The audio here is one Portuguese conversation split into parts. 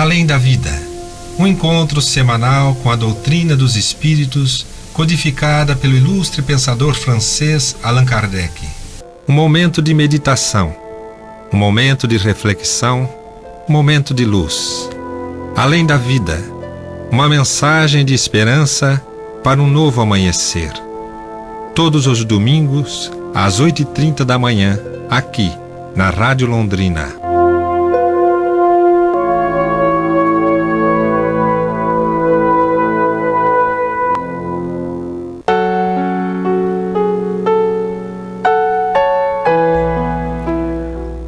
Além da Vida, um encontro semanal com a doutrina dos espíritos, codificada pelo ilustre pensador francês Allan Kardec. Um momento de meditação, um momento de reflexão, um momento de luz. Além da Vida, uma mensagem de esperança para um novo amanhecer. Todos os domingos, às 8h30 da manhã, aqui, na Rádio Londrina.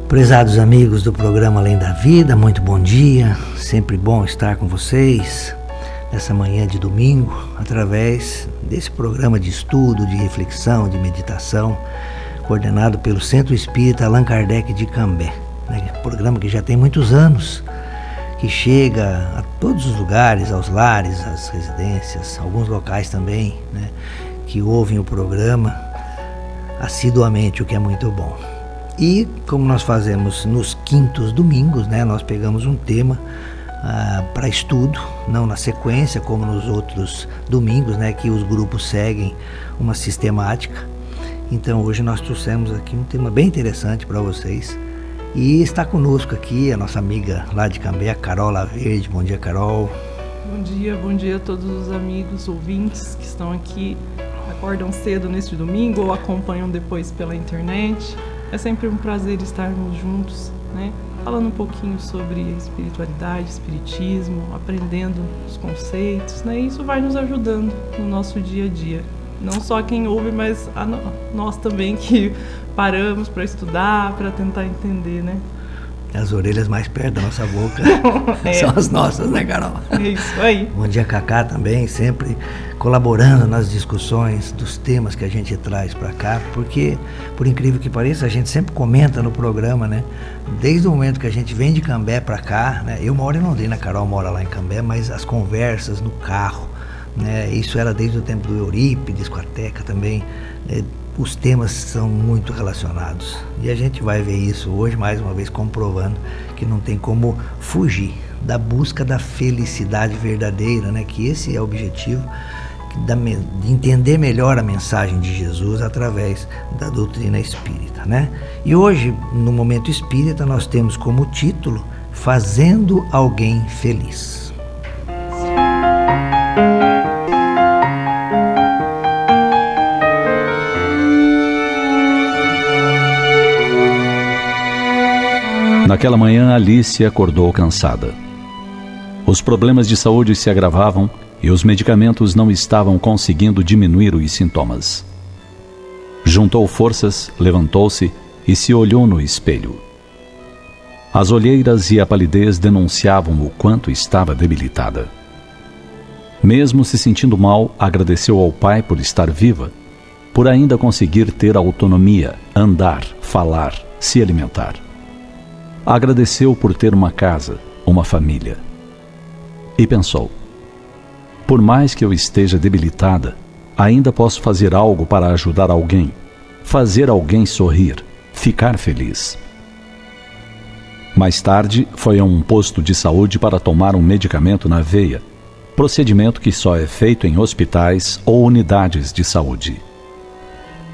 Prezados amigos do programa Além da Vida, muito bom dia, sempre bom estar com vocês nessa manhã de domingo, através desse programa de estudo, de reflexão, de meditação, coordenado pelo Centro Espírita Allan Kardec de Cambé, né? Programa que já tem muitos anos, que chega a todos os lugares, aos lares, às residências, alguns locais também, né? Que ouvem o programa assiduamente, o que é muito bom. E como nós fazemos nos quintos domingos, né, nós pegamos um tema para estudo, não na sequência como nos outros domingos, né, que os grupos seguem uma sistemática. Então hoje nós trouxemos aqui um tema bem interessante para vocês. E está conosco aqui a nossa amiga lá de Cambé, a Carol Laverde. Bom dia, Carol. Bom dia a todos os amigos ouvintes que estão aqui, acordam cedo neste domingo ou acompanham depois pela internet. É sempre um prazer estarmos juntos, né? Falando um pouquinho sobre espiritualidade, espiritismo, aprendendo os conceitos, né? E isso vai nos ajudando no nosso dia a dia. Não só quem ouve, mas nós também que paramos para estudar, para tentar entender, né? As orelhas mais perto da nossa boca são as nossas, né, Carol? É isso aí. Bom dia, Cacá, também, sempre colaborando nas discussões dos temas que a gente traz para cá, porque, por incrível que pareça, a gente sempre comenta no programa, né? Desde o momento que a gente vem de Cambé para cá, né? Eu moro em Londrina, a Carol mora lá em Cambé, mas as conversas no carro, né? Isso era desde o tempo do Eurípides, com a Teca também, né? Os temas são muito relacionados e a gente vai ver isso hoje mais uma vez, comprovando que não tem como fugir da busca da felicidade verdadeira, né? Que esse é o objetivo, de entender melhor a mensagem de Jesus através da doutrina espírita, né? E hoje, no Momento Espírita, nós temos como título Fazendo Alguém Feliz. Naquela manhã, Alice acordou cansada. Os problemas de saúde se agravavam e os medicamentos não estavam conseguindo diminuir os sintomas. Juntou forças, levantou-se e se olhou no espelho. As olheiras e a palidez denunciavam o quanto estava debilitada. Mesmo se sentindo mal, agradeceu ao Pai por estar viva, por ainda conseguir ter autonomia, andar, falar, se alimentar. Agradeceu por ter uma casa, uma família. E pensou: por mais que eu esteja debilitada, ainda posso fazer algo para ajudar alguém, fazer alguém sorrir, ficar feliz. Mais tarde, foi a um posto de saúde para tomar um medicamento na veia, procedimento que só é feito em hospitais ou unidades de saúde.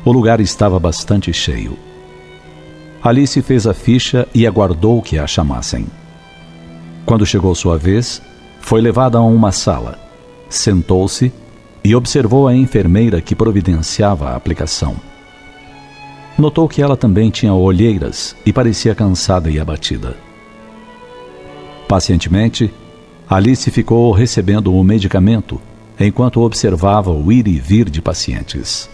O lugar estava bastante cheio. Alice fez a ficha e aguardou que a chamassem. Quando chegou sua vez, foi levada a uma sala, sentou-se e observou a enfermeira que providenciava a aplicação. Notou que ela também tinha olheiras e parecia cansada e abatida. Pacientemente, Alice ficou recebendo o medicamento enquanto observava o ir e vir de pacientes.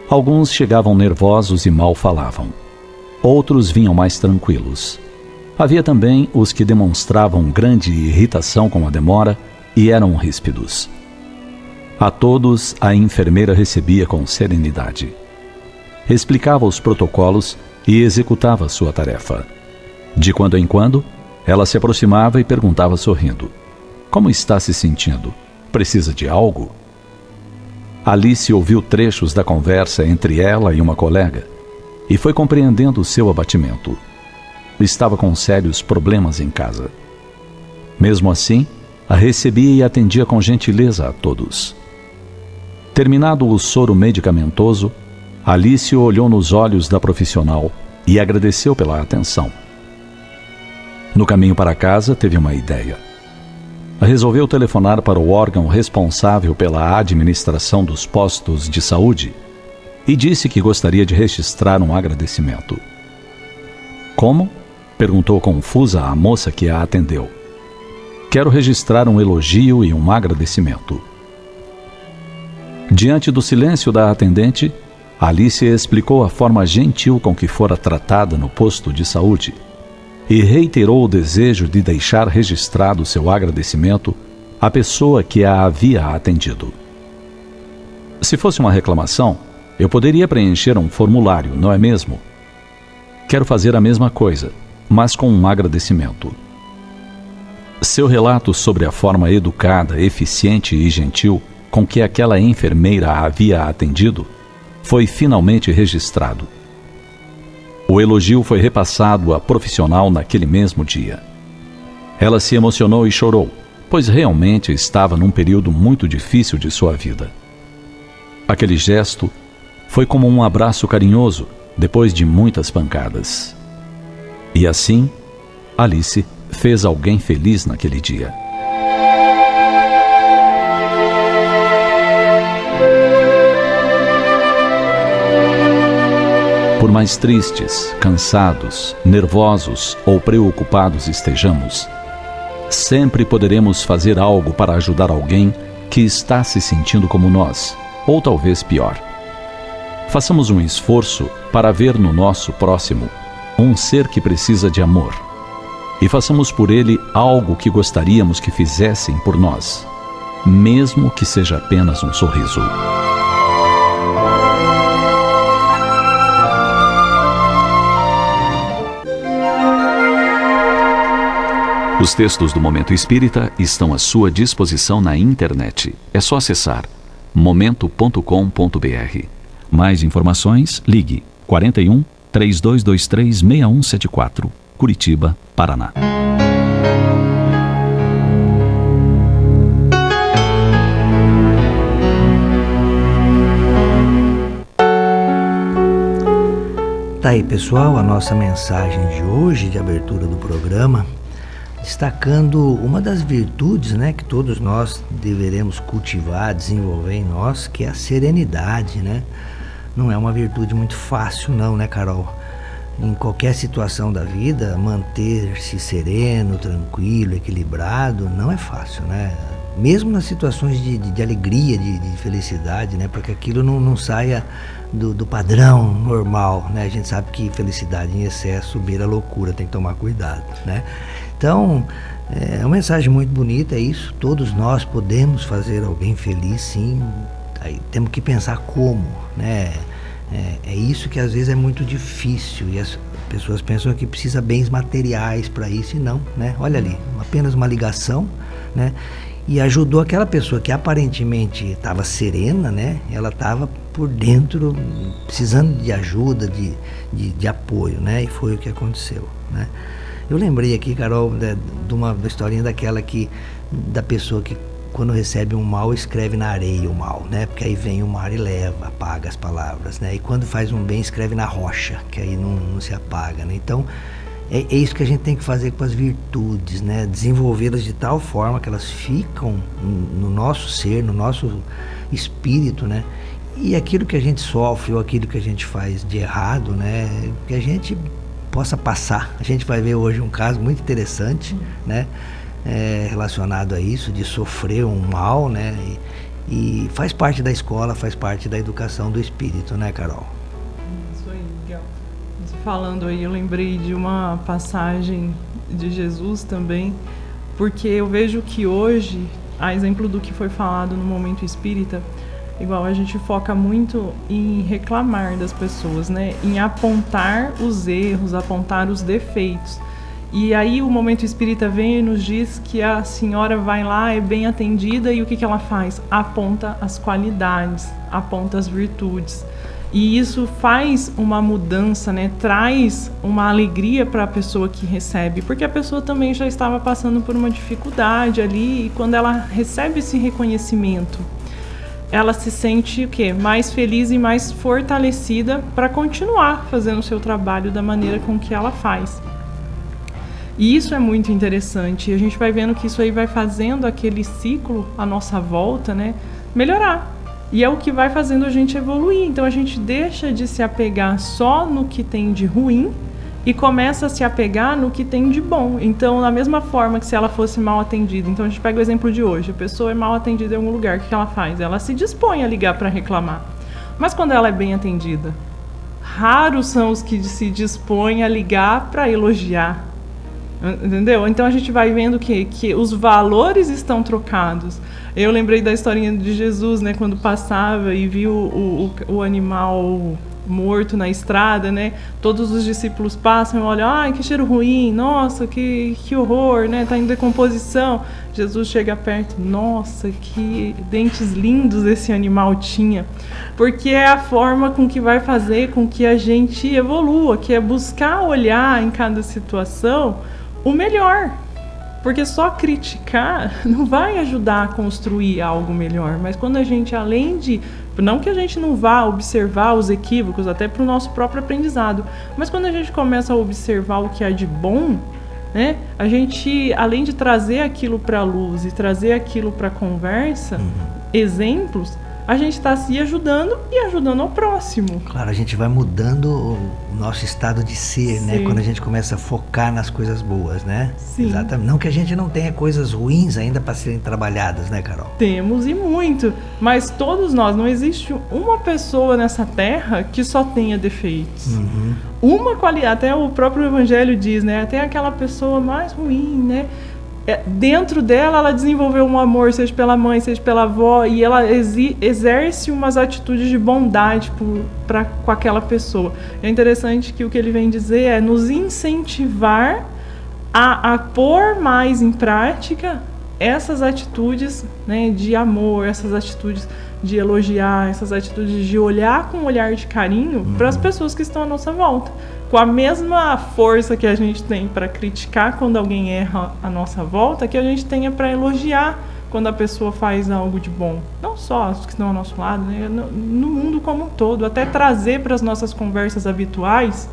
Alguns chegavam nervosos e mal falavam. Outros vinham mais tranquilos. Havia também os que demonstravam grande irritação com a demora e eram ríspidos. A todos a enfermeira recebia com serenidade. Explicava os protocolos e executava sua tarefa. De quando em quando, ela se aproximava e perguntava sorrindo: como está se sentindo? Precisa de algo? Alice ouviu trechos da conversa entre ela e uma colega e foi compreendendo o seu abatimento. Estava com sérios problemas em casa. Mesmo assim, a recebia e atendia com gentileza a todos. Terminado o soro medicamentoso, Alice olhou nos olhos da profissional e agradeceu pela atenção. No caminho para casa, teve uma ideia. Resolveu telefonar para o órgão responsável pela administração dos postos de saúde e disse que gostaria de registrar um agradecimento. Como? Perguntou confusa a moça que a atendeu. Quero registrar um elogio e um agradecimento. Diante do silêncio da atendente, Alice explicou a forma gentil com que fora tratada no posto de saúde e reiterou o desejo de deixar registrado seu agradecimento à pessoa que a havia atendido. Se fosse uma reclamação, eu poderia preencher um formulário, não é mesmo? Quero fazer a mesma coisa, mas com um agradecimento. Seu relato sobre a forma educada, eficiente e gentil com que aquela enfermeira a havia atendido foi finalmente registrado. O elogio foi repassado à profissional naquele mesmo dia. Ela se emocionou e chorou, pois realmente estava num período muito difícil de sua vida. Aquele gesto foi como um abraço carinhoso depois de muitas pancadas. E assim, Alice fez alguém feliz naquele dia. Por mais tristes, cansados, nervosos ou preocupados estejamos, sempre poderemos fazer algo para ajudar alguém que está se sentindo como nós, ou talvez pior. Façamos um esforço para ver no nosso próximo um ser que precisa de amor e façamos por ele algo que gostaríamos que fizessem por nós, mesmo que seja apenas um sorriso. Os textos do Momento Espírita estão à sua disposição na internet. É só acessar momento.com.br. Mais informações, ligue 41 3223 6174, Curitiba, Paraná. Tá aí, pessoal, a nossa mensagem de hoje, de abertura do programa, destacando uma das virtudes, né, que todos nós deveremos cultivar, desenvolver em nós, que é a serenidade, né? Não é uma virtude muito fácil não, né, Carol? Em qualquer situação da vida, manter-se sereno, tranquilo, equilibrado, não é fácil, né? Mesmo nas situações de alegria, de felicidade, né? Para que aquilo não saia do padrão normal, né? A gente sabe que felicidade em excesso beira a loucura, tem que tomar cuidado, né? Então, é uma mensagem muito bonita, é isso. Todos nós podemos fazer alguém feliz, sim. Aí temos que pensar como, né? É isso que às vezes é muito difícil e as pessoas pensam que precisa bens materiais para isso e não, né? Olha ali, apenas uma ligação, né? E ajudou aquela pessoa que aparentemente estava serena, né? Ela estava por dentro precisando de ajuda, de apoio, né? E foi o que aconteceu, né? Eu lembrei aqui, Carol, de uma historinha daquela da pessoa que quando recebe um mal, escreve na areia o mal, né? Porque aí vem o mar e leva, apaga as palavras, né? E quando faz um bem, escreve na rocha, que aí não se apaga, né? Então, é isso que a gente tem que fazer com as virtudes, né? Desenvolvê-las de tal forma que elas ficam no nosso ser, no nosso espírito, né? E aquilo que a gente sofre ou aquilo que a gente faz de errado, né? Que a gente possa passar. A gente vai ver hoje um caso muito interessante, né? Relacionado a isso, de sofrer um mal, né? E faz parte da escola, faz parte da educação do espírito, né, Carol? Isso aí, Miguel. Você falando aí, eu lembrei de uma passagem de Jesus também, porque eu vejo que hoje, a exemplo do que foi falado no Momento Espírita, igual a gente foca muito em reclamar das pessoas, né? Em apontar os erros, apontar os defeitos. E aí o Momento Espírita vem e nos diz que a senhora vai lá, é bem atendida e o que ela faz? Aponta as qualidades, aponta as virtudes. E isso faz uma mudança, né? Traz uma alegria para a pessoa que recebe, porque a pessoa também já estava passando por uma dificuldade ali, e quando ela recebe esse reconhecimento, ela se sente o quê? Mais feliz e mais fortalecida para continuar fazendo o seu trabalho da maneira com que ela faz. E isso é muito interessante. E a gente vai vendo que isso aí vai fazendo aquele ciclo à nossa volta, né, melhorar. E é o que vai fazendo a gente evoluir. Então a gente deixa de se apegar só no que tem de ruim e começa a se apegar no que tem de bom. Então, da mesma forma que se ela fosse mal atendida, então a gente pega o exemplo de hoje, a pessoa é mal atendida em algum lugar, o que ela faz? Ela se dispõe a ligar para reclamar. Mas quando ela é bem atendida, raros são os que se dispõem a ligar para elogiar. Entendeu? Então a gente vai vendo que os valores estão trocados. Eu lembrei da historinha de Jesus, né, quando passava e viu o animal morto na estrada, né? Todos os discípulos passam e olham, ai, que cheiro ruim, nossa, que horror, né? Tá em decomposição. Jesus chega perto, nossa, que dentes lindos esse animal tinha. Porque é a forma com que vai fazer com que a gente evolua, que é buscar olhar em cada situação o melhor. Porque só criticar não vai ajudar a construir algo melhor. Mas quando a gente, além de... Não que a gente não vá observar os equívocos, até para o nosso próprio aprendizado. Mas quando a gente começa a observar o que há de bom, né, a gente, além de trazer aquilo para a luz e trazer aquilo para a conversa, exemplos, a gente está se ajudando e ajudando ao próximo. Claro, a gente vai mudando o nosso estado de ser, né? Quando a gente começa a focar nas coisas boas, né? Sim. Exatamente. Não que a gente não tenha coisas ruins ainda para serem trabalhadas, né, Carol? Temos e muito, mas todos nós, não existe uma pessoa nessa terra que só tenha defeitos. Uma qualidade, até o próprio Evangelho diz, né? Até aquela pessoa mais ruim, né? Dentro dela, ela desenvolveu um amor, seja pela mãe, seja pela avó, e ela exerce umas atitudes de bondade com aquela pessoa. É interessante que o que ele vem dizer é nos incentivar a pôr mais em prática essas atitudes, né, de amor, essas atitudes de elogiar, essas atitudes de olhar com um olhar de carinho para as pessoas que estão à nossa volta. Com a mesma força que a gente tem para criticar quando alguém erra à nossa volta, que a gente tenha para elogiar quando a pessoa faz algo de bom. Não só os que estão ao nosso lado, né? No mundo como um todo. Até trazer para as nossas conversas habituais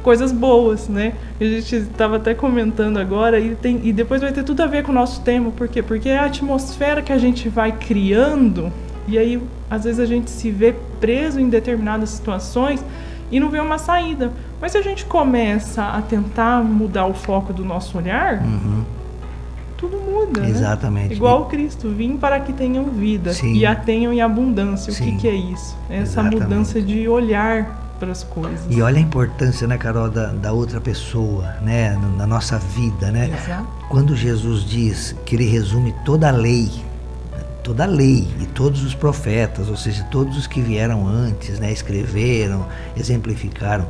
coisas boas, né? A gente estava até comentando agora e depois vai ter tudo a ver com o nosso tema. Por quê? Porque é a atmosfera que a gente vai criando e aí às vezes a gente se vê preso em determinadas situações e não vê uma saída. Mas se a gente começa a tentar mudar o foco do nosso olhar, tudo muda. Exatamente. Né? Igual o Cristo, vim para que tenham vida. Sim. E a tenham em abundância. O que é isso? Essa mudança de olhar para as coisas. E olha a importância, né, Carol, da outra pessoa, né, na nossa vida, né? Exato. Quando Jesus diz que ele resume toda a lei e todos os profetas, ou seja, todos os que vieram antes, né, escreveram, exemplificaram,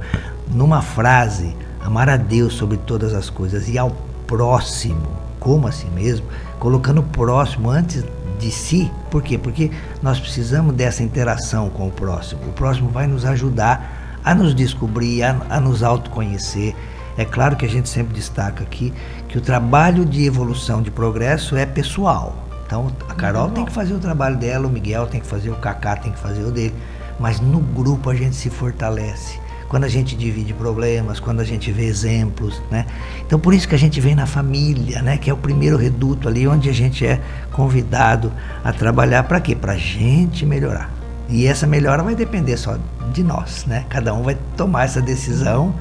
numa frase, amar a Deus sobre todas as coisas e ao próximo, como a si mesmo, colocando o próximo antes de si. Por quê? Porque nós precisamos dessa interação com o próximo. O próximo vai nos ajudar a nos descobrir, a nos autoconhecer. É claro que a gente sempre destaca aqui que o trabalho de evolução, de progresso é pessoal. Então a Carol tem que fazer o trabalho dela, o Miguel tem que fazer, o Cacá tem que fazer o dele. Mas no grupo a gente se fortalece. Quando a gente divide problemas, quando a gente vê exemplos, né? Então por isso que a gente vem na família, né? Que é o primeiro reduto ali, onde a gente é convidado a trabalhar para quê? Para a gente melhorar. E essa melhora vai depender só de nós, né? Cada um vai tomar essa decisão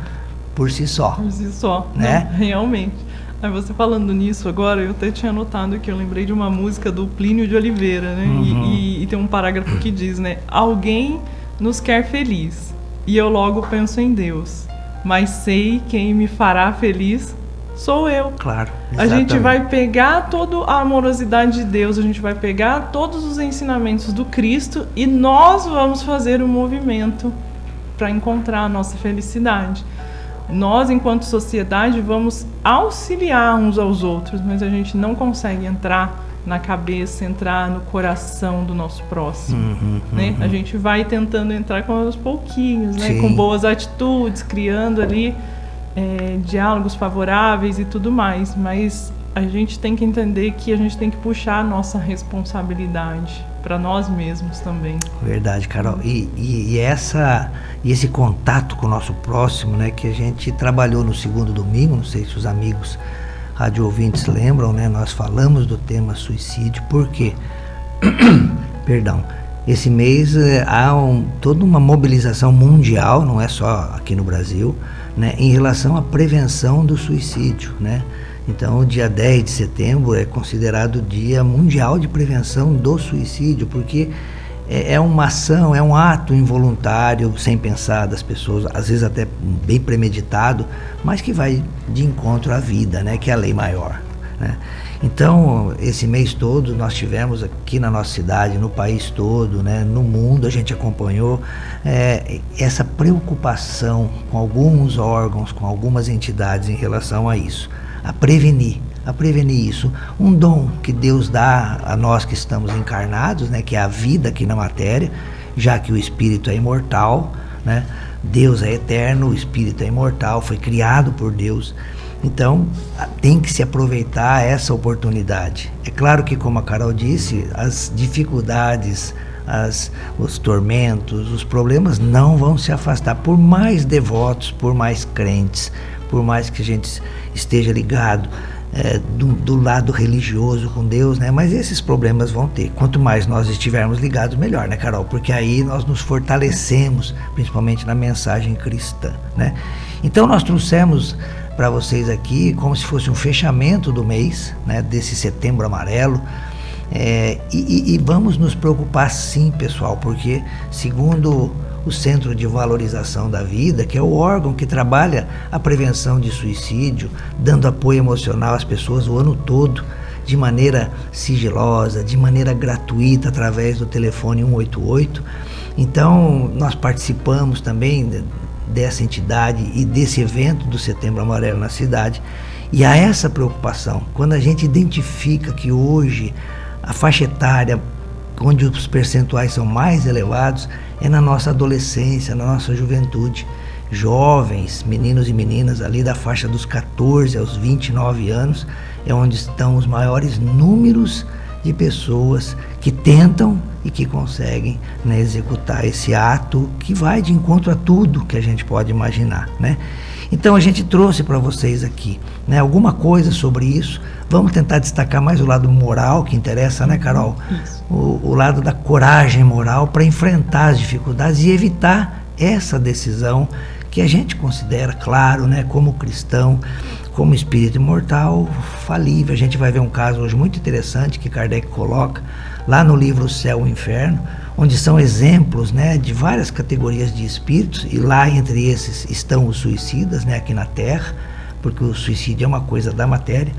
por si só. Por si só, né? Não, realmente. Aí você falando nisso agora, eu até tinha notado que eu lembrei de uma música do Plínio de Oliveira, né? E tem um parágrafo que diz, né? Alguém nos quer feliz. E eu logo penso em Deus, mas sei quem me fará feliz sou eu. Claro. A gente vai pegar toda a amorosidade de Deus, a gente vai pegar todos os ensinamentos do Cristo e nós vamos fazer um movimento para encontrar a nossa felicidade. Nós, enquanto sociedade, vamos auxiliar uns aos outros, mas a gente não consegue entrar na cabeça, entrar no coração do nosso próximo, né? A gente vai tentando entrar com aos pouquinhos, né? Com boas atitudes, criando ali diálogos favoráveis e tudo mais, mas a gente tem que entender que a gente tem que puxar a nossa responsabilidade para nós mesmos também. Verdade, Carol. E esse contato com o nosso próximo, né, que a gente trabalhou no segundo domingo, não sei se os amigos rádio ouvintes lembram, né, nós falamos do tema suicídio, porque perdão, esse mês há toda uma mobilização mundial, não é só aqui no Brasil, né, em relação à prevenção do suicídio, né? Então, o dia 10 de setembro é considerado o Dia Mundial de Prevenção do Suicídio, porque é uma ação, é um ato involuntário, sem pensar das pessoas, às vezes até bem premeditado, mas que vai de encontro à vida, né, que é a lei maior, né? Então, esse mês todo nós tivemos aqui na nossa cidade, no país todo, né, no mundo, a gente acompanhou essa preocupação com alguns órgãos, com algumas entidades em relação a isso, a prevenir isso. Um dom que Deus dá a nós que estamos encarnados, né, que é a vida aqui na matéria, já que o espírito é imortal, né? Deus é eterno, o espírito é imortal, foi criado por Deus. Então, tem que se aproveitar essa oportunidade. É claro que, como a Carol disse, as dificuldades, os tormentos, os problemas não vão se afastar. Por mais devotos, por mais crentes, por mais que a gente esteja ligado do lado religioso com Deus, né? Mas esses problemas vão ter. Quanto mais nós estivermos ligados, melhor, né, Carol? Porque aí nós nos fortalecemos, principalmente na mensagem cristã, né? Então, nós trouxemos para vocês aqui como se fosse um fechamento do mês, né, desse Setembro Amarelo, e vamos nos preocupar sim, pessoal, porque segundo o Centro de Valorização da Vida, que é o órgão que trabalha a prevenção de suicídio, dando apoio emocional às pessoas o ano todo, de maneira sigilosa, de maneira gratuita, através do telefone 188. Então, nós participamos também dessa entidade e desse evento do Setembro Amarelo na cidade, e há essa preocupação. Quando a gente identifica que hoje a faixa etária onde os percentuais são mais elevados é na nossa adolescência, na nossa juventude. Jovens, meninos e meninas ali da faixa dos 14 aos 29 anos é onde estão os maiores números de pessoas que tentam e que conseguem, né, executar esse ato que vai de encontro a tudo que a gente pode imaginar, né? Então a gente trouxe para vocês aqui, né, alguma coisa sobre isso. Vamos tentar destacar mais o lado moral que interessa, né, Carol? O lado da coragem moral para enfrentar as dificuldades e evitar essa decisão que a gente considera, claro, né, como cristão, como espírito imortal, falível. A gente vai ver um caso hoje muito interessante que Kardec coloca lá no livro O Céu e o Inferno, onde são exemplos, né, de várias categorias de espíritos, e lá entre esses estão os suicidas, né, aqui na Terra, porque o suicídio é uma coisa da matéria.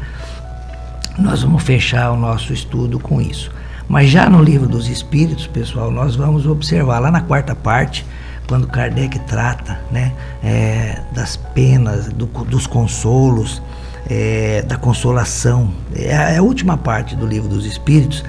Nós vamos fechar o nosso estudo com isso. Mas já no livro dos Espíritos, pessoal, nós vamos observar lá na quarta parte, quando Kardec trata, né, das penas, dos consolos, da consolação. É a última parte do livro dos Espíritos,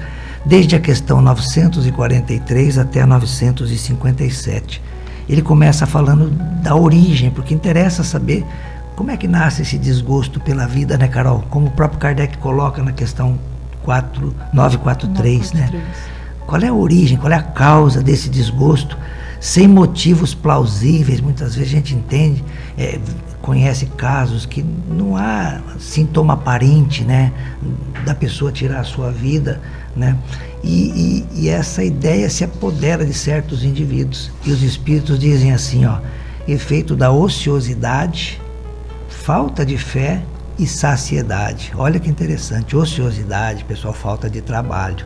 desde a questão 943 até a 957. Ele começa falando da origem, porque interessa saber como é que nasce esse desgosto pela vida, né, Carol? Como o próprio Kardec coloca na questão 943, né? Qual é a origem, qual é a causa desse desgosto? Sem motivos plausíveis, muitas vezes a gente entende, conhece casos que não há sintoma aparente, né, da pessoa tirar a sua vida, né? E essa ideia se apodera de certos indivíduos. E os espíritos dizem assim, ó, efeito da ociosidade, falta de fé e saciedade. Olha que interessante, ociosidade, pessoal, falta de trabalho.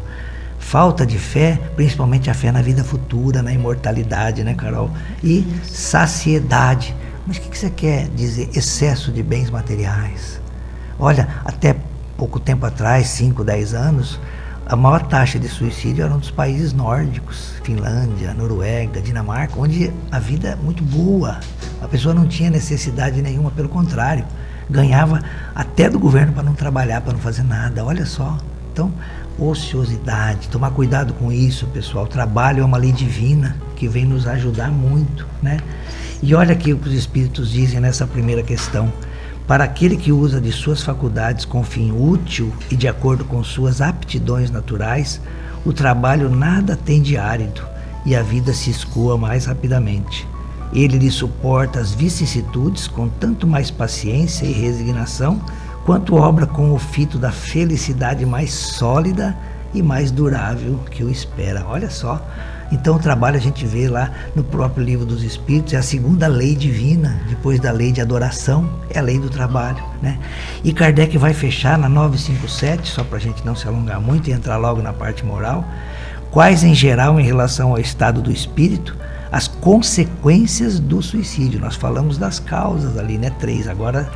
Falta de fé, principalmente a fé na vida futura, na imortalidade, né, Carol? E saciedade. Mas o que você quer dizer? Excesso de bens materiais. Olha, até pouco tempo atrás, 5, 10 anos, a maior taxa de suicídio era um dos países nórdicos, Finlândia, Noruega, Dinamarca, onde a vida é muito boa. A pessoa não tinha necessidade nenhuma, pelo contrário, ganhava até do governo para não trabalhar, para não fazer nada. Olha só. Então, ociosidade. Tomar cuidado com isso, pessoal. O trabalho é uma lei divina que vem nos ajudar muito, né? E olha aqui o que os Espíritos dizem nessa primeira questão. Para aquele que usa de suas faculdades com fim útil e de acordo com suas aptidões naturais, o trabalho nada tem de árido e a vida se escoa mais rapidamente. Ele lhe suporta as vicissitudes com tanto mais paciência e resignação, quanto obra com o fito da felicidade mais sólida e mais durável que o espera. Olha só. Então o trabalho a gente vê lá no próprio Livro dos Espíritos, é a segunda lei divina, depois da lei de adoração, é a lei do trabalho, né? E Kardec vai fechar na 957, só para a gente não se alongar muito e entrar logo na parte moral, quais em geral em relação ao estado do espírito, as consequências do suicídio. Nós falamos das causas ali, né? 3, agora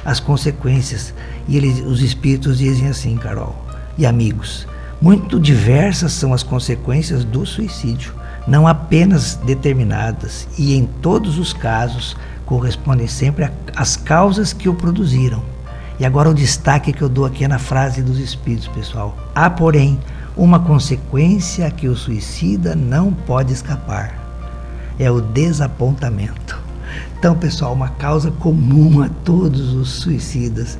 as consequências. E os Espíritos dizem assim, Carol e amigos, muito diversas são as consequências do suicídio, não apenas determinadas, e em todos os casos correspondem sempre às causas que o produziram. E agora o destaque que eu dou aqui é na frase dos Espíritos, pessoal. Há, porém, uma consequência que o suicida não pode escapar. É o desapontamento. Então, pessoal, uma causa comum a todos os suicidas,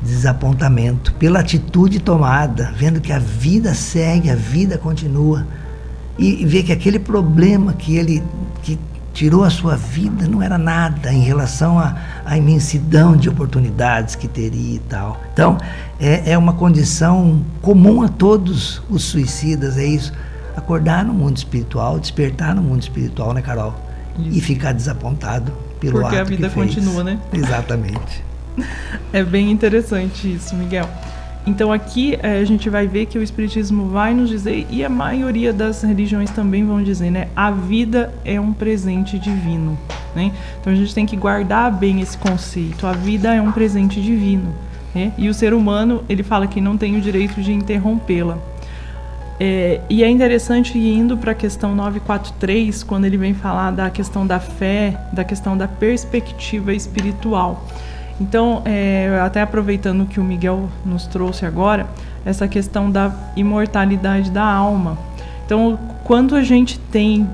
desapontamento pela atitude tomada, vendo que a vida segue, a vida continua, e ver que aquele problema que tirou a sua vida não era nada em relação à imensidão de oportunidades que teria e tal. Então, é uma condição comum a todos os suicidas, é isso, acordar no mundo espiritual, despertar no mundo espiritual, né, Carol? Isso. E ficar desapontado pelo ato que fez. Porque a vida continua, né? Exatamente. É bem interessante isso, Miguel. Então aqui a gente vai ver que o Espiritismo vai nos dizer, e a maioria das religiões também vão dizer, né? A vida é um presente divino, né? Então a gente tem que guardar bem esse conceito. A vida é um presente divino, né? E o ser humano, ele fala que não tem o direito de interrompê-la. E é interessante ir indo para a questão 943, quando ele vem falar da questão da fé, da questão da perspectiva espiritual. Então, até aproveitando que o Miguel nos trouxe agora, essa questão da imortalidade da alma. Então, quando a gente tem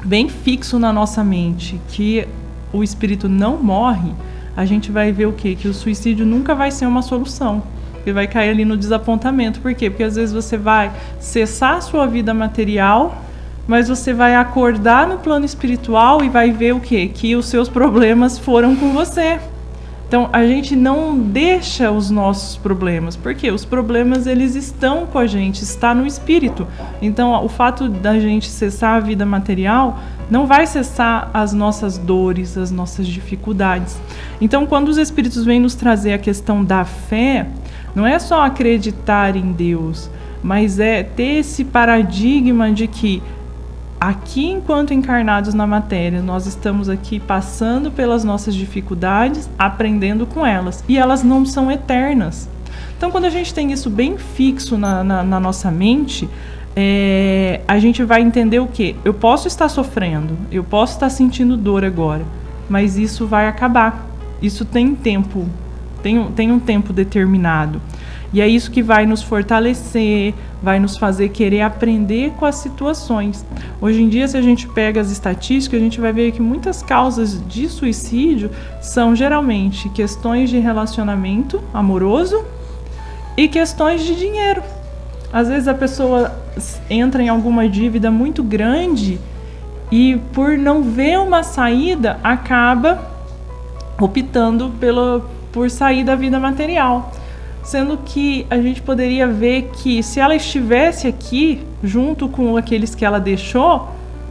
bem fixo na nossa mente que o espírito não morre, a gente vai ver o quê? Que o suicídio nunca vai ser uma solução. Ele vai cair ali no desapontamento. Por quê? Porque às vezes você vai cessar a sua vida material, mas você vai acordar no plano espiritual e vai ver o quê? Que os seus problemas foram com você. Então, a gente não deixa os nossos problemas, porque os problemas, eles estão com a gente, está no espírito. Então, o fato da gente cessar a vida material não vai cessar as nossas dores, as nossas dificuldades. Então, quando os espíritos vêm nos trazer a questão da fé, não é só acreditar em Deus, mas é ter esse paradigma de que aqui, enquanto encarnados na matéria, nós estamos aqui passando pelas nossas dificuldades, aprendendo com elas. E elas não são eternas. Então, quando a gente tem isso bem fixo na nossa mente, a gente vai entender o quê? Eu posso estar sofrendo, eu posso estar sentindo dor agora, mas isso vai acabar. Isso tem tempo, tem um tempo determinado. E é isso que vai nos fortalecer, vai nos fazer querer aprender com as situações. Hoje em dia, se a gente pega as estatísticas, a gente vai ver que muitas causas de suicídio são geralmente questões de relacionamento amoroso e questões de dinheiro. Às vezes a pessoa entra em alguma dívida muito grande e, por não ver uma saída, acaba optando por sair da vida material. Sendo que a gente poderia ver que, se ela estivesse aqui, junto com aqueles que ela deixou,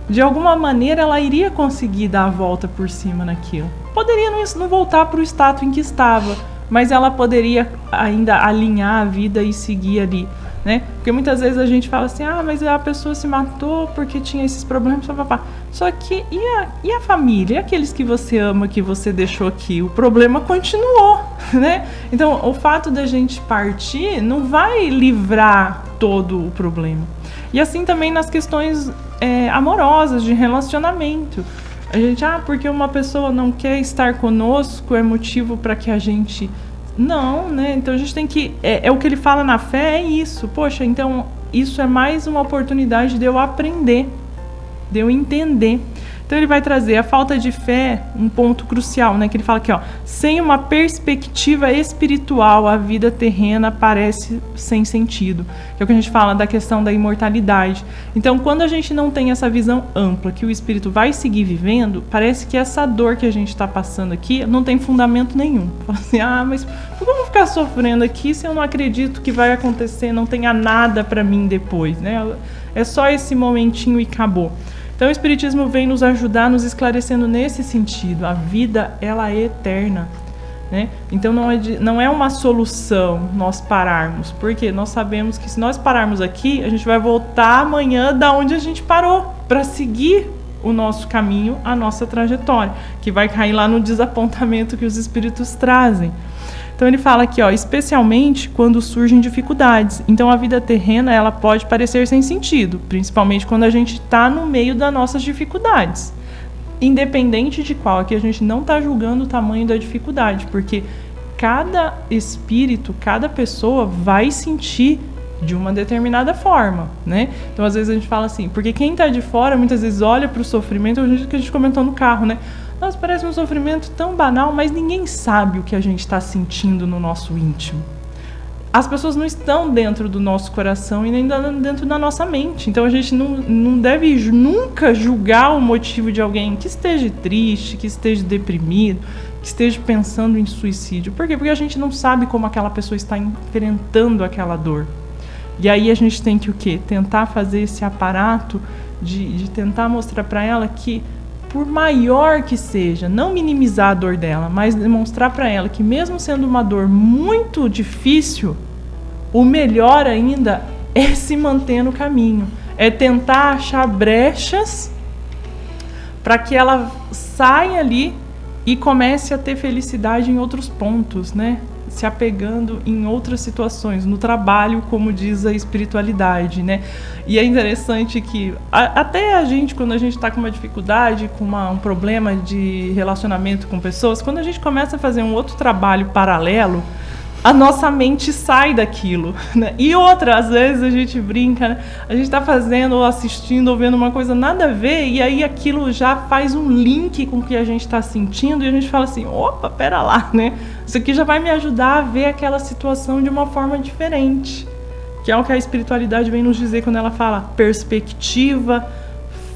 de alguma maneira ela iria conseguir dar a volta por cima naquilo. Poderia não voltar para o status em que estava, mas ela poderia ainda alinhar a vida e seguir ali, né? Porque muitas vezes a gente fala assim, mas a pessoa se matou porque tinha esses problemas, papapá. Só que, e a família? E aqueles que você ama, que você deixou aqui? O problema continuou, né? Então, o fato da gente partir não vai livrar todo o problema. E assim também nas questões amorosas, de relacionamento. A gente, porque uma pessoa não quer estar conosco, é motivo para que a gente Não, né? Então a gente tem que... É o que ele fala na fé, é isso. Poxa, então isso é mais uma oportunidade de eu aprender, de eu entender. Então ele vai trazer a falta de fé, um ponto crucial, né? Que ele fala aqui, ó, sem uma perspectiva espiritual, a vida terrena parece sem sentido. Que é o que a gente fala da questão da imortalidade. Então, quando a gente não tem essa visão ampla, que o espírito vai seguir vivendo, parece que essa dor que a gente está passando aqui não tem fundamento nenhum. Fala assim, mas por que eu vou ficar sofrendo aqui se eu não acredito que vai acontecer, não tenha nada para mim depois, né? É só esse momentinho e acabou. Então o Espiritismo vem nos ajudar, nos esclarecendo nesse sentido. A vida, ela é eterna, né? Então não é uma solução nós pararmos, porque nós sabemos que se nós pararmos aqui, a gente vai voltar amanhã da onde a gente parou, para seguir o nosso caminho, a nossa trajetória, que vai cair lá no desapontamento que os espíritos trazem. Então ele fala aqui, ó, especialmente quando surgem dificuldades. Então a vida terrena, ela pode parecer sem sentido, principalmente quando a gente está no meio das nossas dificuldades. Independente de qual, aqui a gente não está julgando o tamanho da dificuldade, porque cada espírito, cada pessoa vai sentir de uma determinada forma, né? Então às vezes a gente fala assim, porque quem está de fora muitas vezes olha para o sofrimento, que a gente comentou no carro, né? Nossa, parece um sofrimento tão banal, mas ninguém sabe o que a gente está sentindo no nosso íntimo. As pessoas não estão dentro do nosso coração e nem dentro da nossa mente. Então a gente não deve nunca julgar o motivo de alguém que esteja triste, que esteja deprimido, que esteja pensando em suicídio. Por quê? Porque a gente não sabe como aquela pessoa está enfrentando aquela dor. E aí a gente tem que o quê? Tentar fazer esse aparato de tentar mostrar para ela que, por maior que seja, não minimizar a dor dela, mas demonstrar para ela que mesmo sendo uma dor muito difícil, o melhor ainda é se manter no caminho, é tentar achar brechas para que ela saia ali e comece a ter felicidade em outros pontos, né? Se apegando em outras situações, no trabalho, como diz a espiritualidade, né? E é interessante que até a gente, quando a gente está com uma dificuldade, com um problema de relacionamento com pessoas, quando a gente começa a fazer um outro trabalho paralelo, a nossa mente sai daquilo, né? E outra, às vezes a gente brinca, né? A gente está fazendo, ou assistindo, ou vendo uma coisa nada a ver, e aí aquilo já faz um link com o que a gente está sentindo, e a gente fala assim, opa, pera lá, né? Isso aqui já vai me ajudar a ver aquela situação de uma forma diferente, que é o que a espiritualidade vem nos dizer quando ela fala perspectiva,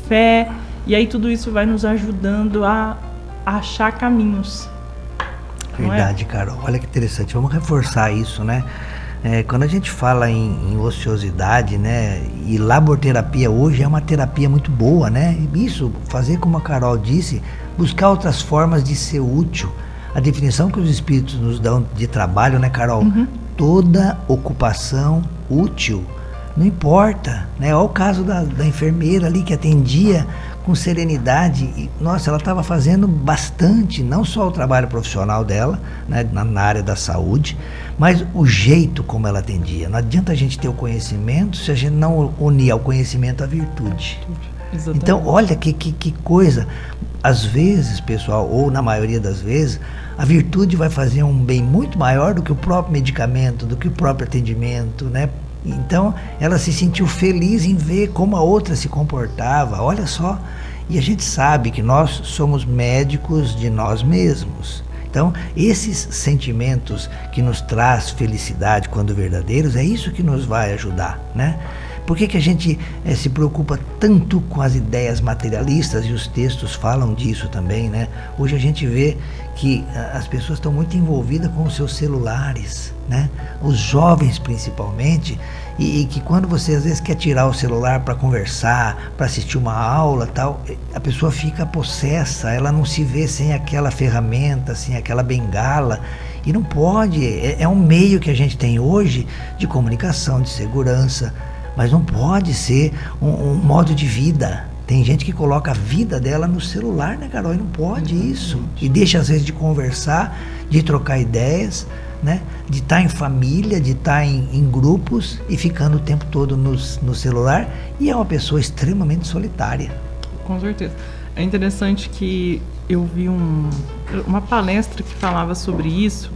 fé, e aí tudo isso vai nos ajudando a achar caminhos. Verdade, Carol. Olha que interessante. Vamos reforçar isso, né? Quando a gente fala em ociosidade, né? E laborterapia hoje é uma terapia muito boa, né? Isso, fazer como a Carol disse, buscar outras formas de ser útil. A definição que os espíritos nos dão de trabalho, né, Carol? Uhum. Toda ocupação útil. Não importa, né? Olha o caso da enfermeira ali que atendia com serenidade. E, nossa, ela estava fazendo bastante, não só o trabalho profissional dela, né, na área da saúde, mas o jeito como ela atendia. Não adianta a gente ter o conhecimento se a gente não unir ao conhecimento a virtude. Exatamente. Então, olha que coisa. Às vezes, pessoal, ou na maioria das vezes, a virtude vai fazer um bem muito maior do que o próprio medicamento, do que o próprio atendimento, né? Então, ela se sentiu feliz em ver como a outra se comportava, olha só. E a gente sabe que nós somos médicos de nós mesmos. Então, esses sentimentos que nos traz felicidade quando verdadeiros, é isso que nos vai ajudar, né? Por que a gente se preocupa tanto com as ideias materialistas, e os textos falam disso também, né? Hoje a gente vê que as pessoas estão muito envolvidas com os seus celulares, né? Os jovens principalmente, e que quando você às vezes quer tirar o celular para conversar, para assistir uma aula tal, a pessoa fica possessa, ela não se vê sem aquela ferramenta, sem aquela bengala. E não pode, é um meio que a gente tem hoje de comunicação, de segurança, mas não pode ser um modo de vida. Tem gente que coloca a vida dela no celular, né, Carol? E não pode isso. E deixa às vezes de conversar, de trocar ideias, né? De estar em família, de estar em grupos e ficando o tempo todo no celular. E é uma pessoa extremamente solitária. Com certeza. É interessante que eu vi uma palestra que falava sobre isso,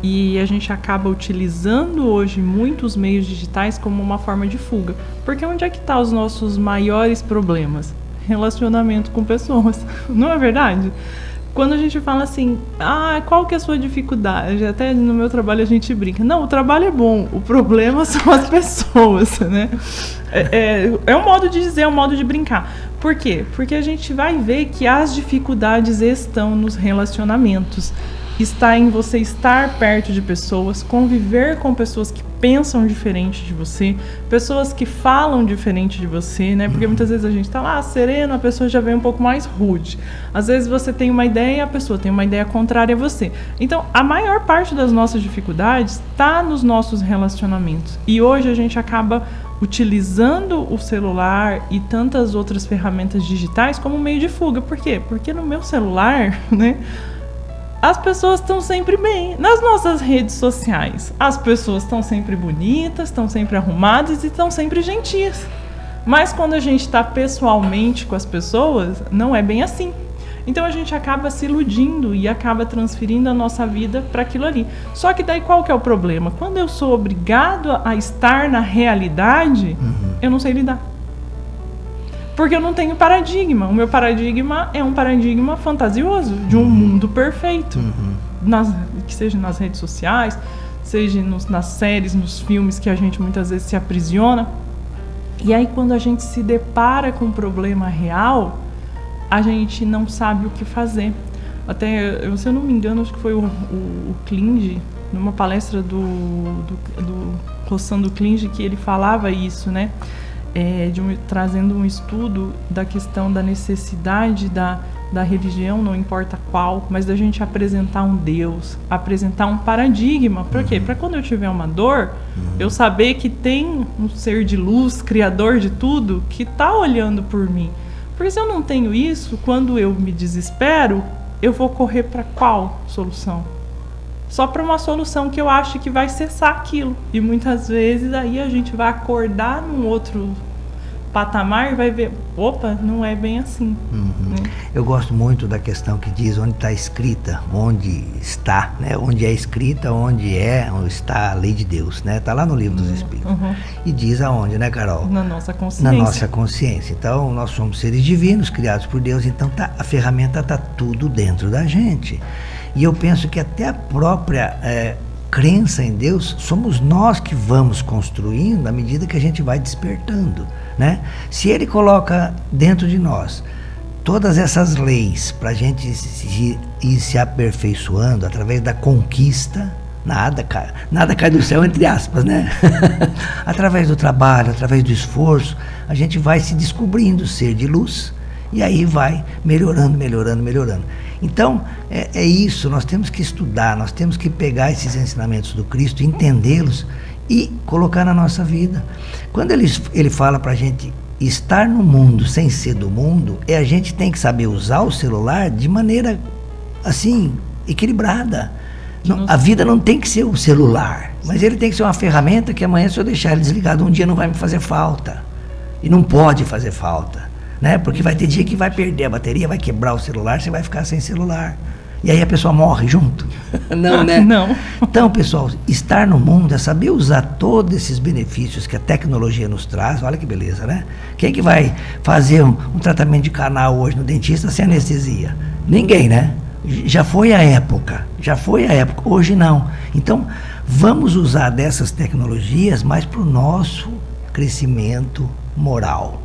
E a gente acaba utilizando hoje muitos meios digitais como uma forma de fuga. Porque onde é que estão os nossos maiores problemas? Relacionamento com pessoas. Não é verdade? Quando a gente fala assim, qual que é a sua dificuldade? Até no meu trabalho a gente brinca. Não, o trabalho é bom, o problema são as pessoas, né? É um modo de dizer, é um modo de brincar. Por quê? Porque a gente vai ver que as dificuldades estão nos relacionamentos. Está em você estar perto de pessoas, conviver com pessoas que pensam diferente de você, pessoas que falam diferente de você, né? Porque muitas vezes a gente tá lá sereno, a pessoa já vem um pouco mais rude. Às vezes você tem uma ideia e a pessoa tem uma ideia contrária a você. Então, a maior parte das nossas dificuldades está nos nossos relacionamentos. E hoje a gente acaba utilizando o celular e tantas outras ferramentas digitais como meio de fuga. Por quê? Porque no meu celular, né? As pessoas estão sempre bem. Nas nossas redes sociais, as pessoas estão sempre bonitas, estão sempre arrumadas e estão sempre gentis. Mas quando a gente está pessoalmente com as pessoas, não é bem assim. Então a gente acaba se iludindo e acaba transferindo a nossa vida para aquilo ali. Só que daí qual que é o problema? Quando eu sou obrigado a estar na realidade, eu não sei lidar. Porque eu não tenho paradigma. O meu paradigma é um paradigma fantasioso, de um mundo perfeito. Que seja nas redes sociais, seja nas séries, nos filmes que a gente muitas vezes se aprisiona. E aí quando a gente se depara com um problema real, a gente não sabe o que fazer. Até, se eu não me engano, acho que foi o Klinge, numa palestra do Rossando Klinge, que ele falava isso, né? Trazendo um estudo da questão da necessidade da religião, não importa qual, mas da gente apresentar um Deus, apresentar um paradigma. Por quê? Para quando eu tiver uma dor, eu saber que tem um ser de luz, criador de tudo, que está olhando por mim. Porque se eu não tenho isso, quando eu me desespero, eu vou correr para qual solução? Só para uma solução que eu acho que vai cessar aquilo. E muitas vezes aí a gente vai acordar num outro patamar e vai ver, opa, não é bem assim. Né? Eu gosto muito da questão que diz onde está escrita, onde está, né? Onde é escrita, onde está a lei de Deus, né? Está lá no livro dos Espíritos. E diz aonde, né, Carol? Na nossa consciência. Na nossa consciência. Então, nós somos seres divinos, criados por Deus, então a ferramenta está tudo dentro da gente. E eu penso que até a própria crença em Deus, somos nós que vamos construindo à medida que a gente vai despertando, né? Se Ele coloca dentro de nós todas essas leis para a gente ir se aperfeiçoando através da conquista, nada cai do céu, entre aspas, né? Através do trabalho, através do esforço, a gente vai se descobrindo ser de luz e aí vai melhorando. Então, é isso, nós temos que estudar, nós temos que pegar esses ensinamentos do Cristo, entendê-los e colocar na nossa vida. Quando ele fala para a gente estar no mundo sem ser do mundo, a gente tem que saber usar o celular de maneira, assim, equilibrada. A vida não tem que ser o celular, mas ele tem que ser uma ferramenta que amanhã, se eu deixar ele desligado, um dia não vai me fazer falta. E não pode fazer falta. Né? Porque vai ter dia que vai perder a bateria, vai quebrar o celular, você vai ficar sem celular. E aí a pessoa morre junto. Não, né? Não. Então, pessoal, estar no mundo é saber usar todos esses benefícios que a tecnologia nos traz. Olha que beleza, né? Quem que vai fazer um tratamento de canal hoje no dentista sem anestesia? Ninguém, né? Já foi a época. Hoje não. Então, vamos usar dessas tecnologias, mas para o nosso crescimento moral.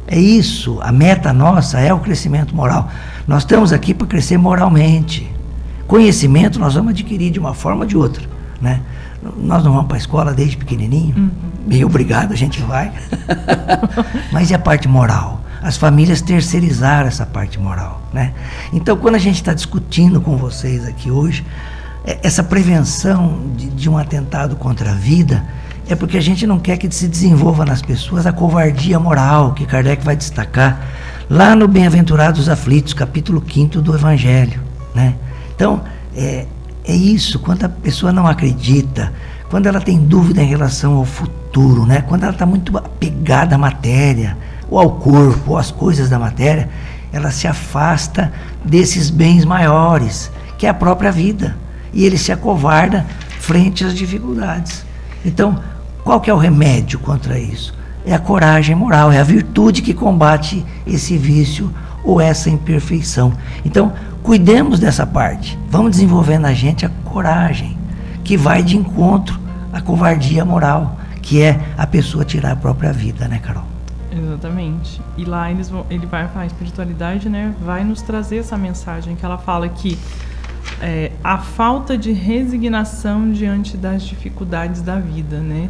É isso, a meta nossa é o crescimento moral. Nós estamos aqui para crescer moralmente. Conhecimento nós vamos adquirir de uma forma ou de outra, né? Nós não vamos para a escola desde pequenininho? Meio obrigado, a gente vai. Mas e a parte moral? As famílias terceirizaram essa parte moral, né? Então, quando a gente está discutindo com vocês aqui hoje, essa prevenção de um atentado contra a vida, é porque a gente não quer que se desenvolva nas pessoas a covardia moral, que Kardec vai destacar lá no Bem-aventurados Aflitos, capítulo 5 do Evangelho, né? Então, é isso, quando a pessoa não acredita, quando ela tem dúvida em relação ao futuro, né? Quando ela está muito apegada à matéria, ou ao corpo, ou às coisas da matéria, ela se afasta desses bens maiores, que é a própria vida. e ele se acovarda frente às dificuldades. Então, qual que é o remédio contra isso? É a coragem moral, é a virtude que combate esse vício ou essa imperfeição. Então, cuidemos dessa parte. Vamos desenvolver na gente a coragem, que vai de encontro à covardia moral, que é a pessoa tirar a própria vida, né, Carol? Exatamente. E lá ele vai, a espiritualidade, né, vai nos trazer essa mensagem que ela fala que a falta de resignação diante das dificuldades da vida, né?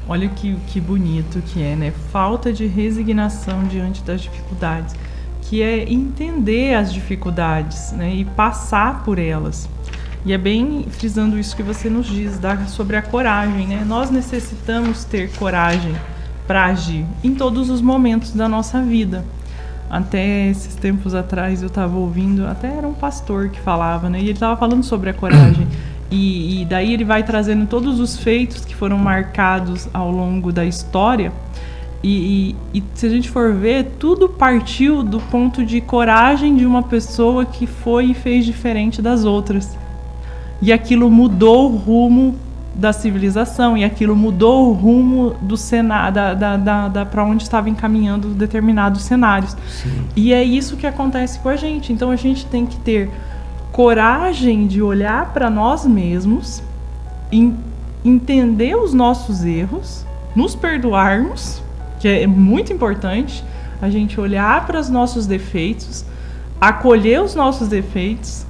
Olha que bonito que é, né? Falta de resignação diante das dificuldades, que é entender as dificuldades, né, e passar por elas. E é bem frisando isso que você nos diz sobre a coragem, né? Nós necessitamos ter coragem para agir em todos os momentos da nossa vida. Até esses tempos atrás eu estava ouvindo, até era um pastor que falava, né? E ele estava falando sobre a coragem. E daí ele vai trazendo todos os feitos que foram marcados ao longo da história. E se a gente for ver, tudo partiu do ponto de coragem de uma pessoa que foi e fez diferente das outras. E aquilo mudou o rumo da civilização, e aquilo mudou o rumo do cenário, para onde estava encaminhando determinados cenários. Sim. E é isso que acontece com a gente. Então a gente tem que ter coragem de olhar para nós mesmos, entender os nossos erros, nos perdoarmos, que é muito importante, a gente olhar para os nossos defeitos, acolher os nossos defeitos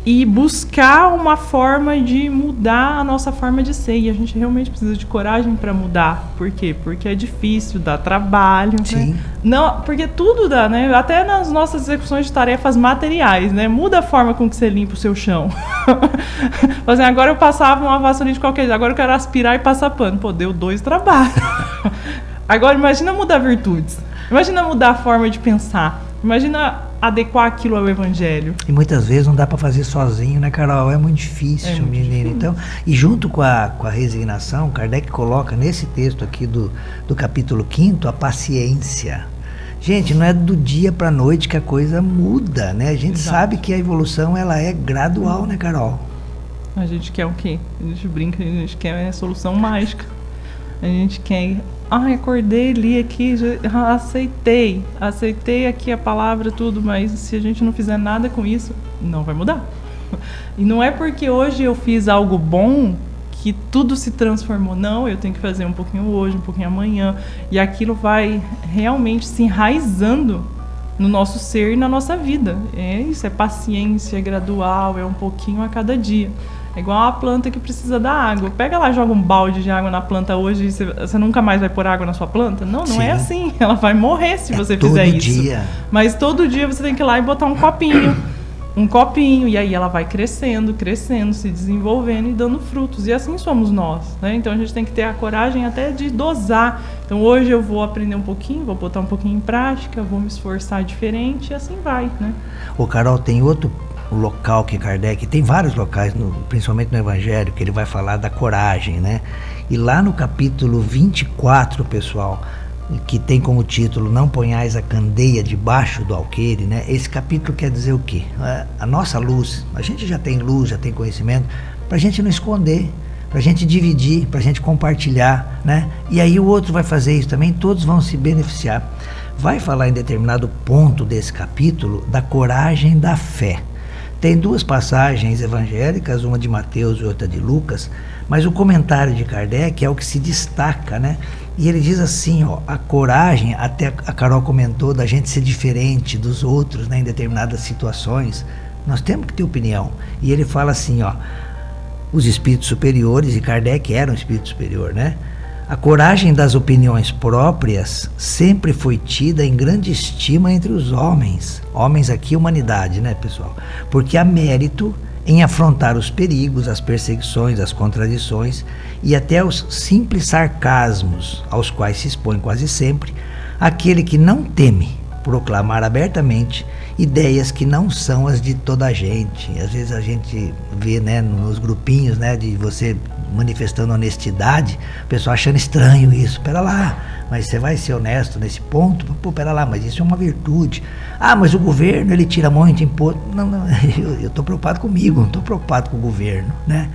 e buscar uma forma de mudar a nossa forma de ser. E a gente realmente precisa de coragem para mudar. Por quê? Porque é difícil, dá trabalho. Sim. Né? Não, porque tudo dá, né? Até nas nossas execuções de tarefas materiais, né? Muda a forma com que você limpa o seu chão. Assim, agora eu passava uma vassoura de qualquer jeito, agora eu quero aspirar e passar pano. Pô, deu 2 trabalhos. Agora imagina mudar virtudes. Imagina mudar a forma de pensar. Imagina adequar aquilo ao evangelho. E muitas vezes não dá para fazer sozinho, né, Carol? É muito difícil, menina. Então, e junto com a resignação, Kardec coloca nesse texto aqui do capítulo 5º a paciência. Gente, não é do dia para a noite que a coisa muda, né? A gente sabe que a evolução ela é gradual, né, Carol? A gente quer o quê? A gente brinca, a gente quer a solução mágica. A gente quer... acordei, li aqui, aceitei aqui a palavra, tudo, mas se a gente não fizer nada com isso, não vai mudar. E não é porque hoje eu fiz algo bom que tudo se transformou. Não, eu tenho que fazer um pouquinho hoje, um pouquinho amanhã. E aquilo vai realmente se enraizando no nosso ser e na nossa vida. É isso, é paciência, é gradual, é um pouquinho a cada dia. É igual uma planta que precisa da água. Pega lá, joga um balde de água na planta hoje e você nunca mais vai pôr água na sua planta? Não, não é assim. Ela vai morrer se você fizer isso. Todo dia. Mas todo dia você tem que ir lá e botar um copinho, e aí ela vai crescendo, se desenvolvendo e dando frutos. E assim somos nós, né? Então a gente tem que ter a coragem até de dosar. Então hoje eu vou aprender um pouquinho, vou botar um pouquinho em prática, vou me esforçar diferente e assim vai, né? Ô Carol, tem outro local que Kardec, tem vários locais, principalmente no Evangelho, que ele vai falar da coragem, né? E lá no capítulo 24, pessoal, que tem como título Não ponhais a candeia debaixo do alqueire, né? Esse capítulo quer dizer o quê? A nossa luz, a gente já tem luz, já tem conhecimento, pra gente não esconder, pra gente dividir, pra gente compartilhar, né? E aí o outro vai fazer isso também, todos vão se beneficiar. Vai falar em determinado ponto desse capítulo da coragem da fé. Tem 2 passagens evangélicas, uma de Mateus e outra de Lucas, mas o comentário de Kardec é o que se destaca, né? E ele diz assim, ó, a coragem, até a Carol comentou da gente ser diferente dos outros, né, em determinadas situações, nós temos que ter opinião. E ele fala assim, ó, os espíritos superiores, e Kardec era um espírito superior, né? A coragem das opiniões próprias sempre foi tida em grande estima entre os homens. Homens aqui, humanidade, né, pessoal? Porque há mérito em afrontar os perigos, as perseguições, as contradições e até os simples sarcasmos aos quais se expõe quase sempre aquele que não teme proclamar abertamente ideias que não são as de toda a gente. Às vezes a gente vê, né, nos grupinhos, né, de você manifestando honestidade, o pessoal achando estranho isso. Pera lá, mas você vai ser honesto nesse ponto? Pô, pera lá, mas isso é uma virtude. Ah, mas o governo, ele tira muito imposto. Não, eu estou preocupado comigo, não estou preocupado com o governo, né?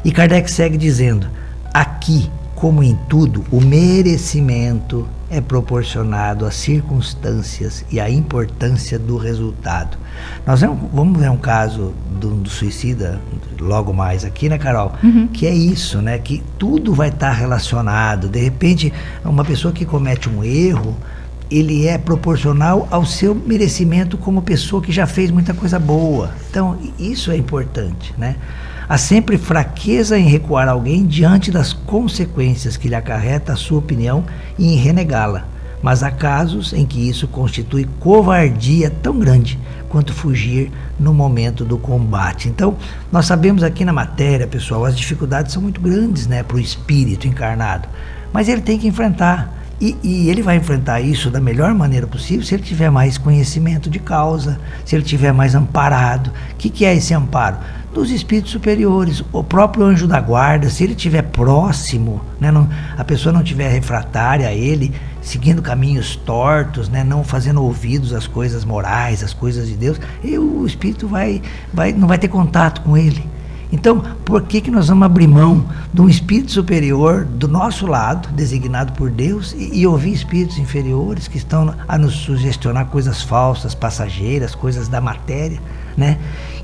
E Kardec segue dizendo, aqui, como em tudo, o merecimento é proporcionado às circunstâncias e à importância do resultado. Nós vamos ver um caso do suicida logo mais aqui, né, Carol? Que é isso, né? Que tudo vai estar relacionado. De repente, uma pessoa que comete um erro, ele é proporcional ao seu merecimento como pessoa que já fez muita coisa boa. Então, isso é importante, né? Há sempre fraqueza em recuar alguém diante das consequências que lhe acarreta a sua opinião e em renegá-la. Mas há casos em que isso constitui covardia tão grande quanto fugir no momento do combate. Então, nós sabemos aqui na matéria, pessoal, as dificuldades são muito grandes, né, para o espírito encarnado. Mas ele tem que enfrentar. E ele vai enfrentar isso da melhor maneira possível se ele tiver mais conhecimento de causa, se ele tiver mais amparado. O que é esse amparo? Dos espíritos superiores, o próprio anjo da guarda, se ele estiver próximo, né, a pessoa não estiver refratária a ele, seguindo caminhos tortos, né, não fazendo ouvidos às coisas morais, às coisas de Deus, o espírito não vai ter contato com ele. Então, por que nós vamos abrir mão de um espírito superior do nosso lado, designado por Deus, e ouvir espíritos inferiores que estão a nos sugestionar coisas falsas, passageiras, coisas da matéria, né?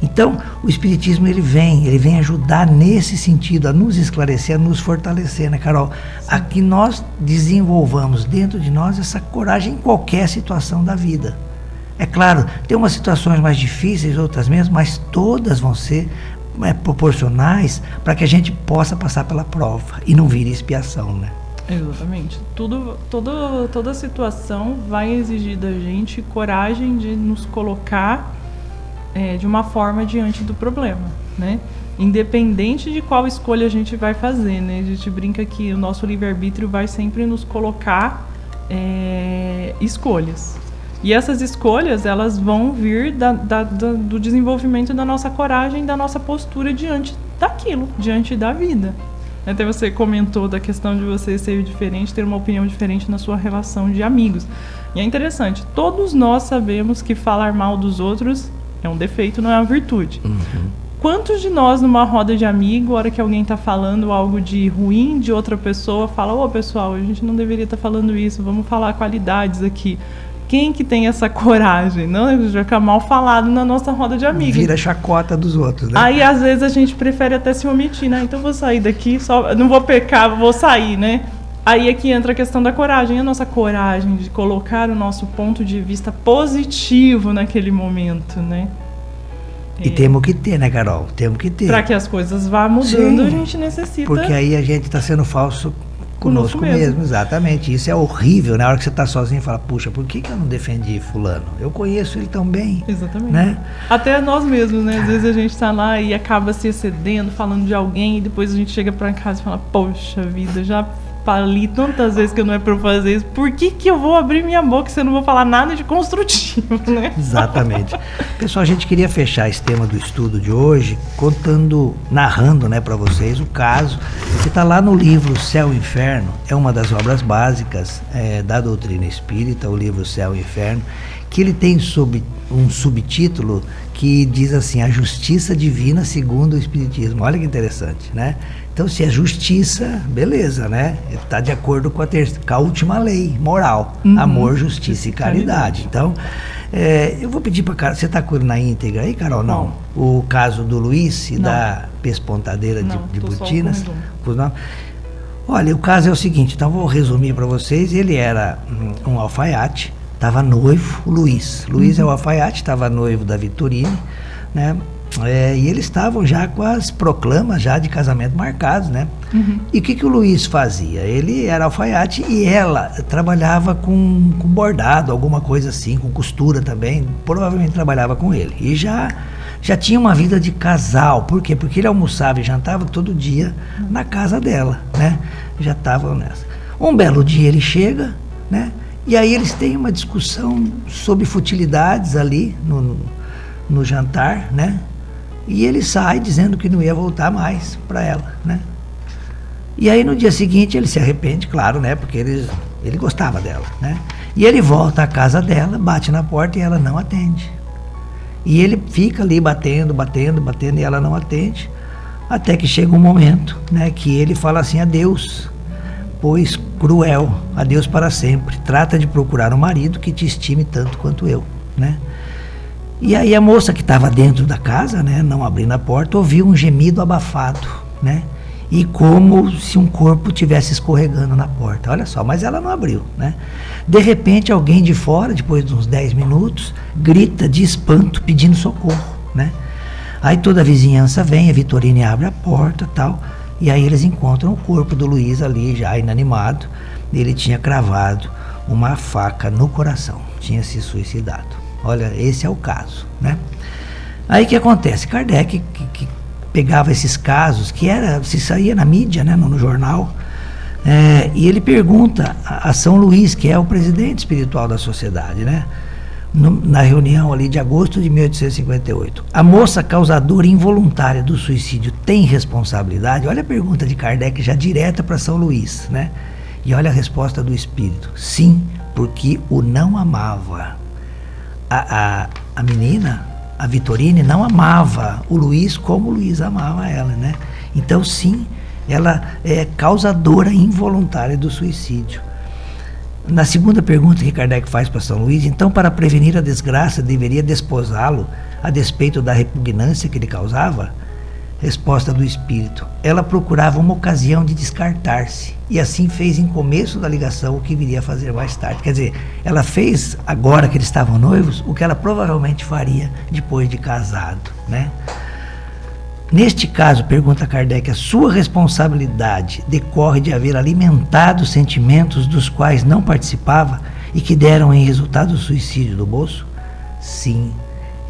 Então, o espiritismo ele vem ajudar nesse sentido, a nos esclarecer, a nos fortalecer, né, Carol? A que nós desenvolvamos dentro de nós essa coragem em qualquer situação da vida. É claro, tem umas situações mais difíceis, outras menos, mas todas vão ser proporcionais para que a gente possa passar pela prova e não vire expiação, né? Exatamente. Toda situação vai exigir da gente coragem de nos colocar de uma forma diante do problema, né? Independente de qual escolha a gente vai fazer, né? A gente brinca que o nosso livre-arbítrio vai sempre nos colocar escolhas. E essas escolhas, elas vão vir do desenvolvimento da nossa coragem, da nossa postura diante daquilo, diante da vida. Até você comentou da questão de você ser diferente, ter uma opinião diferente na sua relação de amigos. E é interessante, todos nós sabemos que falar mal dos outros é um defeito, não é uma virtude. Quantos de nós, numa roda de amigo, a hora que alguém está falando algo de ruim de outra pessoa, fala, ô pessoal, a gente não deveria estar falando isso, vamos falar qualidades aqui. Quem que tem essa coragem? Não, já fica mal falado na nossa roda de amigos. Vira chacota dos outros, né? Aí, às vezes, a gente prefere até se omitir, né? Então, vou sair daqui, não vou pecar, vou sair, né? Aí é que entra a questão da coragem. A nossa coragem de colocar o nosso ponto de vista positivo naquele momento, né? E temos que ter, né, Carol? Temos que ter. Para que as coisas vá mudando, a gente necessita... Porque aí a gente está sendo falso conosco mesmo, exatamente. Isso é horrível, né? Na hora que você está sozinho e fala, puxa, por que eu não defendi fulano? Eu conheço ele tão bem. Exatamente. Né? Até nós mesmos, né? Às vezes a gente está lá e acaba se excedendo, falando de alguém, e depois a gente chega para casa e fala, poxa vida, já falei tantas vezes que não é para eu fazer isso, por que eu vou abrir minha boca se eu não vou falar nada de construtivo, né? Exatamente. Pessoal, a gente queria fechar esse tema do estudo de hoje narrando, né, para vocês o caso que está lá no livro Céu e Inferno, é uma das obras básicas da doutrina espírita, o livro Céu e Inferno, que ele tem um subtítulo que diz assim, a justiça divina segundo o espiritismo. Olha que interessante, né? Então, se é justiça, beleza, né? Está de acordo com a última lei moral, amor, justiça e caridade. Então, eu vou pedir para Carol, você está com ele na íntegra aí, Carol? Não. O caso do Luiz e da pespontadeira de Botinas. Olha, o caso é o seguinte, então vou resumir para vocês. Ele era um alfaiate, estava noivo, Luiz é o alfaiate, estava noivo da Vitorine, né? E eles estavam já com as proclamas já de casamento marcados, né? E o que o Luiz fazia? Ele era alfaiate e ela trabalhava com bordado, alguma coisa assim, com costura também, provavelmente trabalhava com ele. E já tinha uma vida de casal. Por quê? Porque ele almoçava e jantava todo dia na casa dela, né? Já estavam nessa. Um belo dia ele chega, né? E aí eles têm uma discussão sobre futilidades ali no jantar, né? E ele sai dizendo que não ia voltar mais para ela, né? E aí no dia seguinte ele se arrepende, claro, né? Porque ele gostava dela, né? E ele volta à casa dela, bate na porta e ela não atende. E ele fica ali batendo e ela não atende. Até que chega um momento, né? Que ele fala assim: adeus, pois cruel, adeus para sempre. Trata de procurar um marido que te estime tanto quanto eu, né? E aí a moça que estava dentro da casa, né? Não abrindo a porta, ouviu um gemido abafado, né? E como se um corpo tivesse escorregando na porta. Olha só, mas ela não abriu, né? De repente, alguém de fora, depois de uns 10 minutos, grita de espanto, pedindo socorro, né? Aí toda a vizinhança vem, a Vitorine abre a porta e tal, e aí eles encontram o corpo do Luiz ali, já inanimado. Ele tinha cravado uma faca no coração, tinha se suicidado. Olha, esse é o caso, né? Aí o que acontece? Kardec, que pegava esses casos, se saía na mídia, né, no jornal, e ele pergunta a São Luís, que é o presidente espiritual da sociedade, né, na reunião ali de agosto de 1858, a moça causadora involuntária do suicídio tem responsabilidade? Olha a pergunta de Kardec já direta para São Luís, né? E olha a resposta do espírito: sim, porque o não amava. A menina, a Vitorine, não amava o Luiz como o Luiz amava ela, né? Então, sim, ela é causadora involuntária do suicídio. Na segunda pergunta que Kardec faz para São Luís, então, para prevenir a desgraça, deveria desposá-lo a despeito da repugnância que lhe causava? Resposta do espírito: ela procurava uma ocasião de descartar-se, e assim fez em começo da ligação o que viria a fazer mais tarde. Quer dizer, ela fez, agora que eles estavam noivos, o que ela provavelmente faria depois de casado, né? Neste caso, pergunta Kardec, a sua responsabilidade decorre de haver alimentado sentimentos dos quais não participava e que deram em resultado o suicídio do moço? Sim,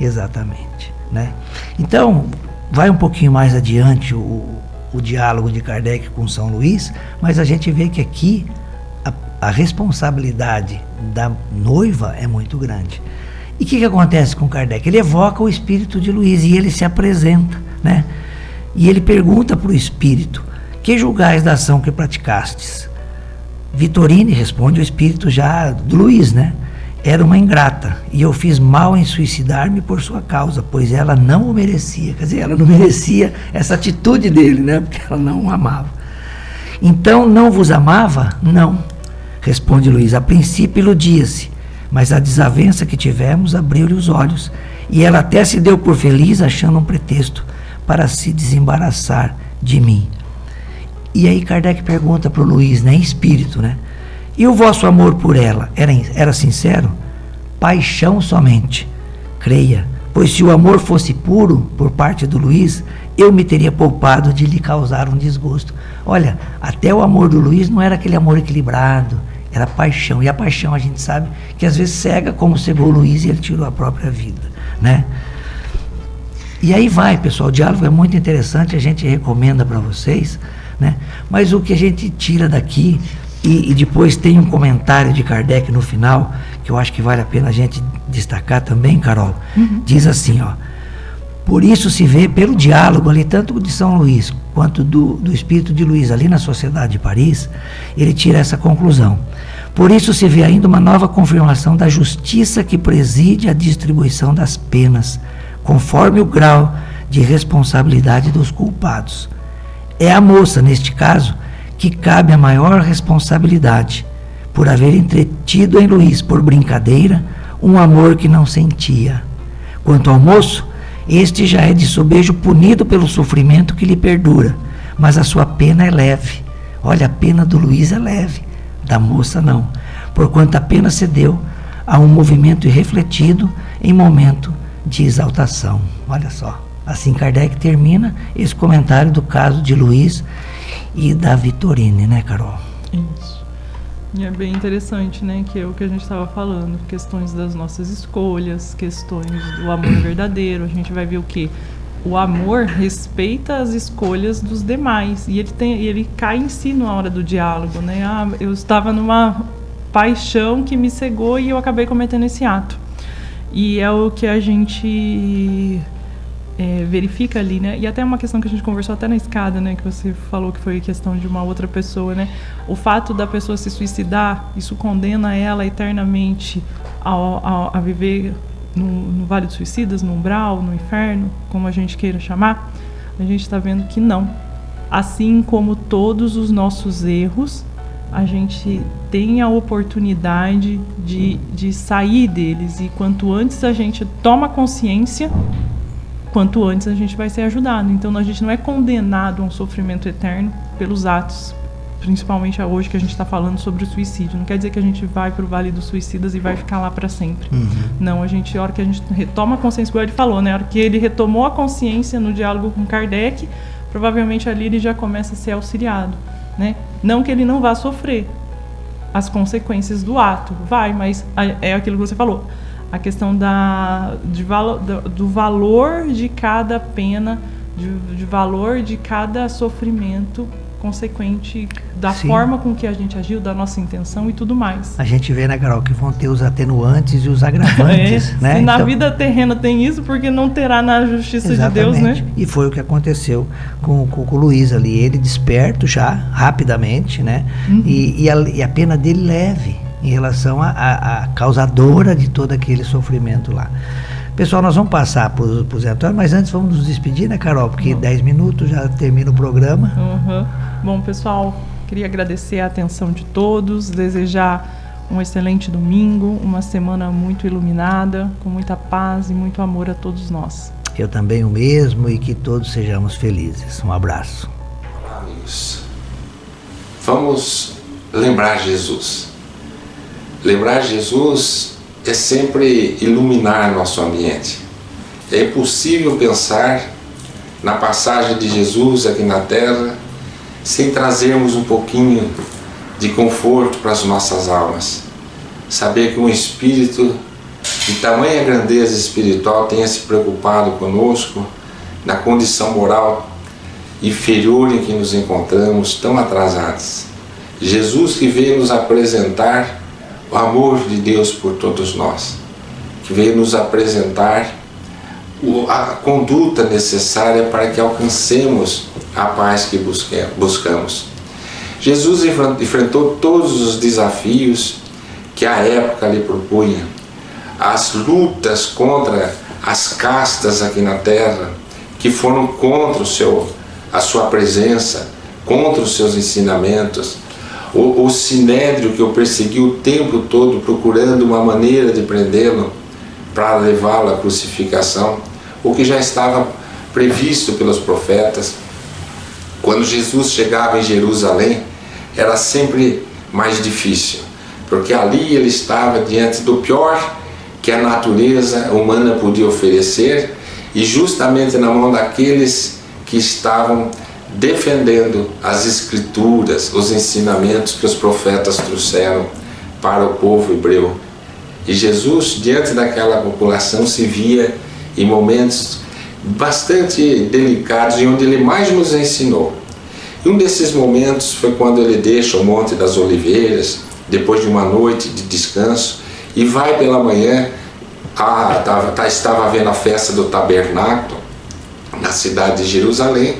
exatamente, né? Então, vai um pouquinho mais adiante o diálogo de Kardec com São Luís, mas a gente vê que aqui a responsabilidade da noiva é muito grande. E o que acontece com Kardec? Ele evoca o espírito de Luís e ele se apresenta, né? E ele pergunta para o espírito: que julgais da ação que praticastes? Vitorine, responde o espírito já do Luís, né? Era uma ingrata, e eu fiz mal em suicidar-me por sua causa, pois ela não o merecia. Quer dizer, ela não merecia essa atitude dele, né? Porque ela não o amava. Então, não vos amava? Não, responde Luís. A princípio iludia-se, mas a desavença que tivemos abriu-lhe os olhos, e ela até se deu por feliz, achando um pretexto para se desembaraçar de mim. E aí Kardec pergunta para o Luís, né, em espírito, né? E o vosso amor por ela era sincero? Paixão somente. Creia, pois se o amor fosse puro por parte do Luís, eu me teria poupado de lhe causar um desgosto. Olha, até o amor do Luís não era aquele amor equilibrado, era paixão. E a paixão a gente sabe que às vezes cega, como cegou o Luís e ele tirou a própria vida, né? E aí vai, pessoal, o diálogo é muito interessante, a gente recomenda para vocês, né? Mas o que a gente tira daqui, e depois tem um comentário de Kardec no final, que eu acho que vale a pena a gente destacar também, Carol. Diz assim, ó: por isso se vê pelo diálogo ali, tanto de São Luís quanto do espírito de Luís ali na Sociedade de Paris, ele tira essa conclusão. Por isso se vê ainda uma nova confirmação da justiça que preside a distribuição das penas, conforme o grau de responsabilidade dos culpados. É a moça, neste caso, que cabe a maior responsabilidade, por haver entretido em Luís, por brincadeira, um amor que não sentia. Quanto ao moço, este já é de sobejo punido pelo sofrimento que lhe perdura, mas a sua pena é leve. Olha, a pena do Luís é leve, da moça não, porquanto a pena cedeu a um movimento irrefletido em momento de exaltação. Olha só, assim Kardec termina esse comentário do caso de Luís e da Vitorine, né, Carol? Isso. E é bem interessante, né, que é o que a gente estava falando, questões das nossas escolhas, questões do amor verdadeiro. A gente vai ver o quê? O amor respeita as escolhas dos demais, e ele cai em si na hora do diálogo, né? Ah, eu estava numa paixão que me cegou e eu acabei cometendo esse ato. E é o que a gente verifica ali, né? E até uma questão que a gente conversou até na escada, né? Que você falou que foi questão de uma outra pessoa, né? O fato da pessoa se suicidar, isso condena ela eternamente a viver no Vale dos Suicidas, no umbral, no inferno, como a gente queira chamar. A gente está vendo que não. Assim como todos os nossos erros, a gente tem a oportunidade de sair deles. E quanto antes a gente toma consciência, quanto antes a gente vai ser ajudado. Então a gente não é condenado a um sofrimento eterno pelos atos, principalmente hoje que a gente está falando sobre o suicídio. Não quer dizer que a gente vai para o Vale dos Suicidas e vai ficar lá para sempre. Não, a hora que a gente retoma a consciência, como ele falou, né? A hora que ele retomou a consciência no diálogo com Kardec, provavelmente ali ele já começa a ser auxiliado, né? Não que ele não vá sofrer as consequências do ato, mas é aquilo que você falou, a questão do valor de cada pena, de valor de cada sofrimento consequente da forma com que a gente agiu, da nossa intenção e tudo mais. A gente vê, né, Carol, que vão ter os atenuantes e os agravantes, né? Se na vida terrena tem isso, porque não terá na justiça de Deus, né? E foi o que aconteceu com o Luiz ali, ele desperto já, rapidamente, né? E a pena dele leve em relação à causadora de todo aquele sofrimento lá. Pessoal, nós vamos passar para o Zé Antônio, mas antes vamos nos despedir, né, Carol? Porque 10 minutos já termina o programa. Bom, pessoal, queria agradecer a atenção de todos, desejar um excelente domingo, uma semana muito iluminada, com muita paz e muito amor a todos nós. Eu também o mesmo, e que todos sejamos felizes. Um abraço. Olá, amigos. Vamos lembrar Jesus. Lembrar Jesus é sempre iluminar nosso ambiente. É impossível pensar na passagem de Jesus aqui na Terra sem trazermos um pouquinho de conforto para as nossas almas. Saber que um Espírito de tamanha grandeza espiritual tenha se preocupado conosco na condição moral inferior em que nos encontramos, tão atrasados. Jesus que veio nos apresentar o amor de Deus por todos nós, que veio nos apresentar a conduta necessária para que alcancemos a paz que buscamos. Jesus enfrentou todos os desafios que a época lhe propunha, as lutas contra as castas aqui na Terra, que foram contra a sua presença, contra os seus ensinamentos, o sinédrio que o perseguiu o tempo todo, procurando uma maneira de prendê-lo para levá-lo à crucificação, o que já estava previsto pelos profetas. Quando Jesus chegava em Jerusalém, era sempre mais difícil, porque ali ele estava diante do pior que a natureza humana podia oferecer, e justamente na mão daqueles que estavam defendendo as escrituras, os ensinamentos que os profetas trouxeram para o povo hebreu. E Jesus, diante daquela população, se via em momentos bastante delicados, e onde ele mais nos ensinou. E um desses momentos foi quando ele deixa o Monte das Oliveiras, depois de uma noite de descanso, e vai pela manhã, estava havendo a festa do tabernáculo na cidade de Jerusalém.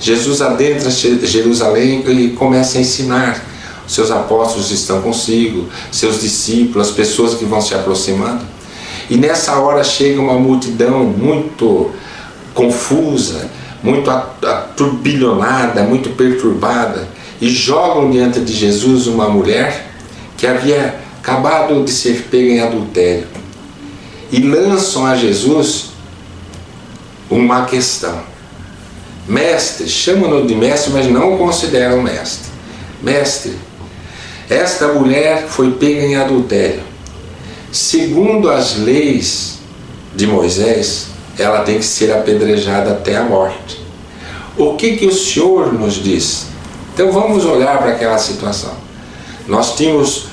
Jesus adentra Jerusalém e começa a ensinar. Seus apóstolos estão consigo, seus discípulos, as pessoas que vão se aproximando. E nessa hora chega uma multidão muito confusa, muito turbilhonada, muito perturbada, e jogam diante de Jesus uma mulher que havia acabado de ser pega em adultério. E lançam a Jesus uma questão. Mestre, chamam-no de mestre, mas não o consideram mestre. Mestre, esta mulher foi pega em adultério. Segundo as leis de Moisés, ela tem que ser apedrejada até a morte. O que o Senhor nos diz? Então vamos olhar para aquela situação. Nós tínhamos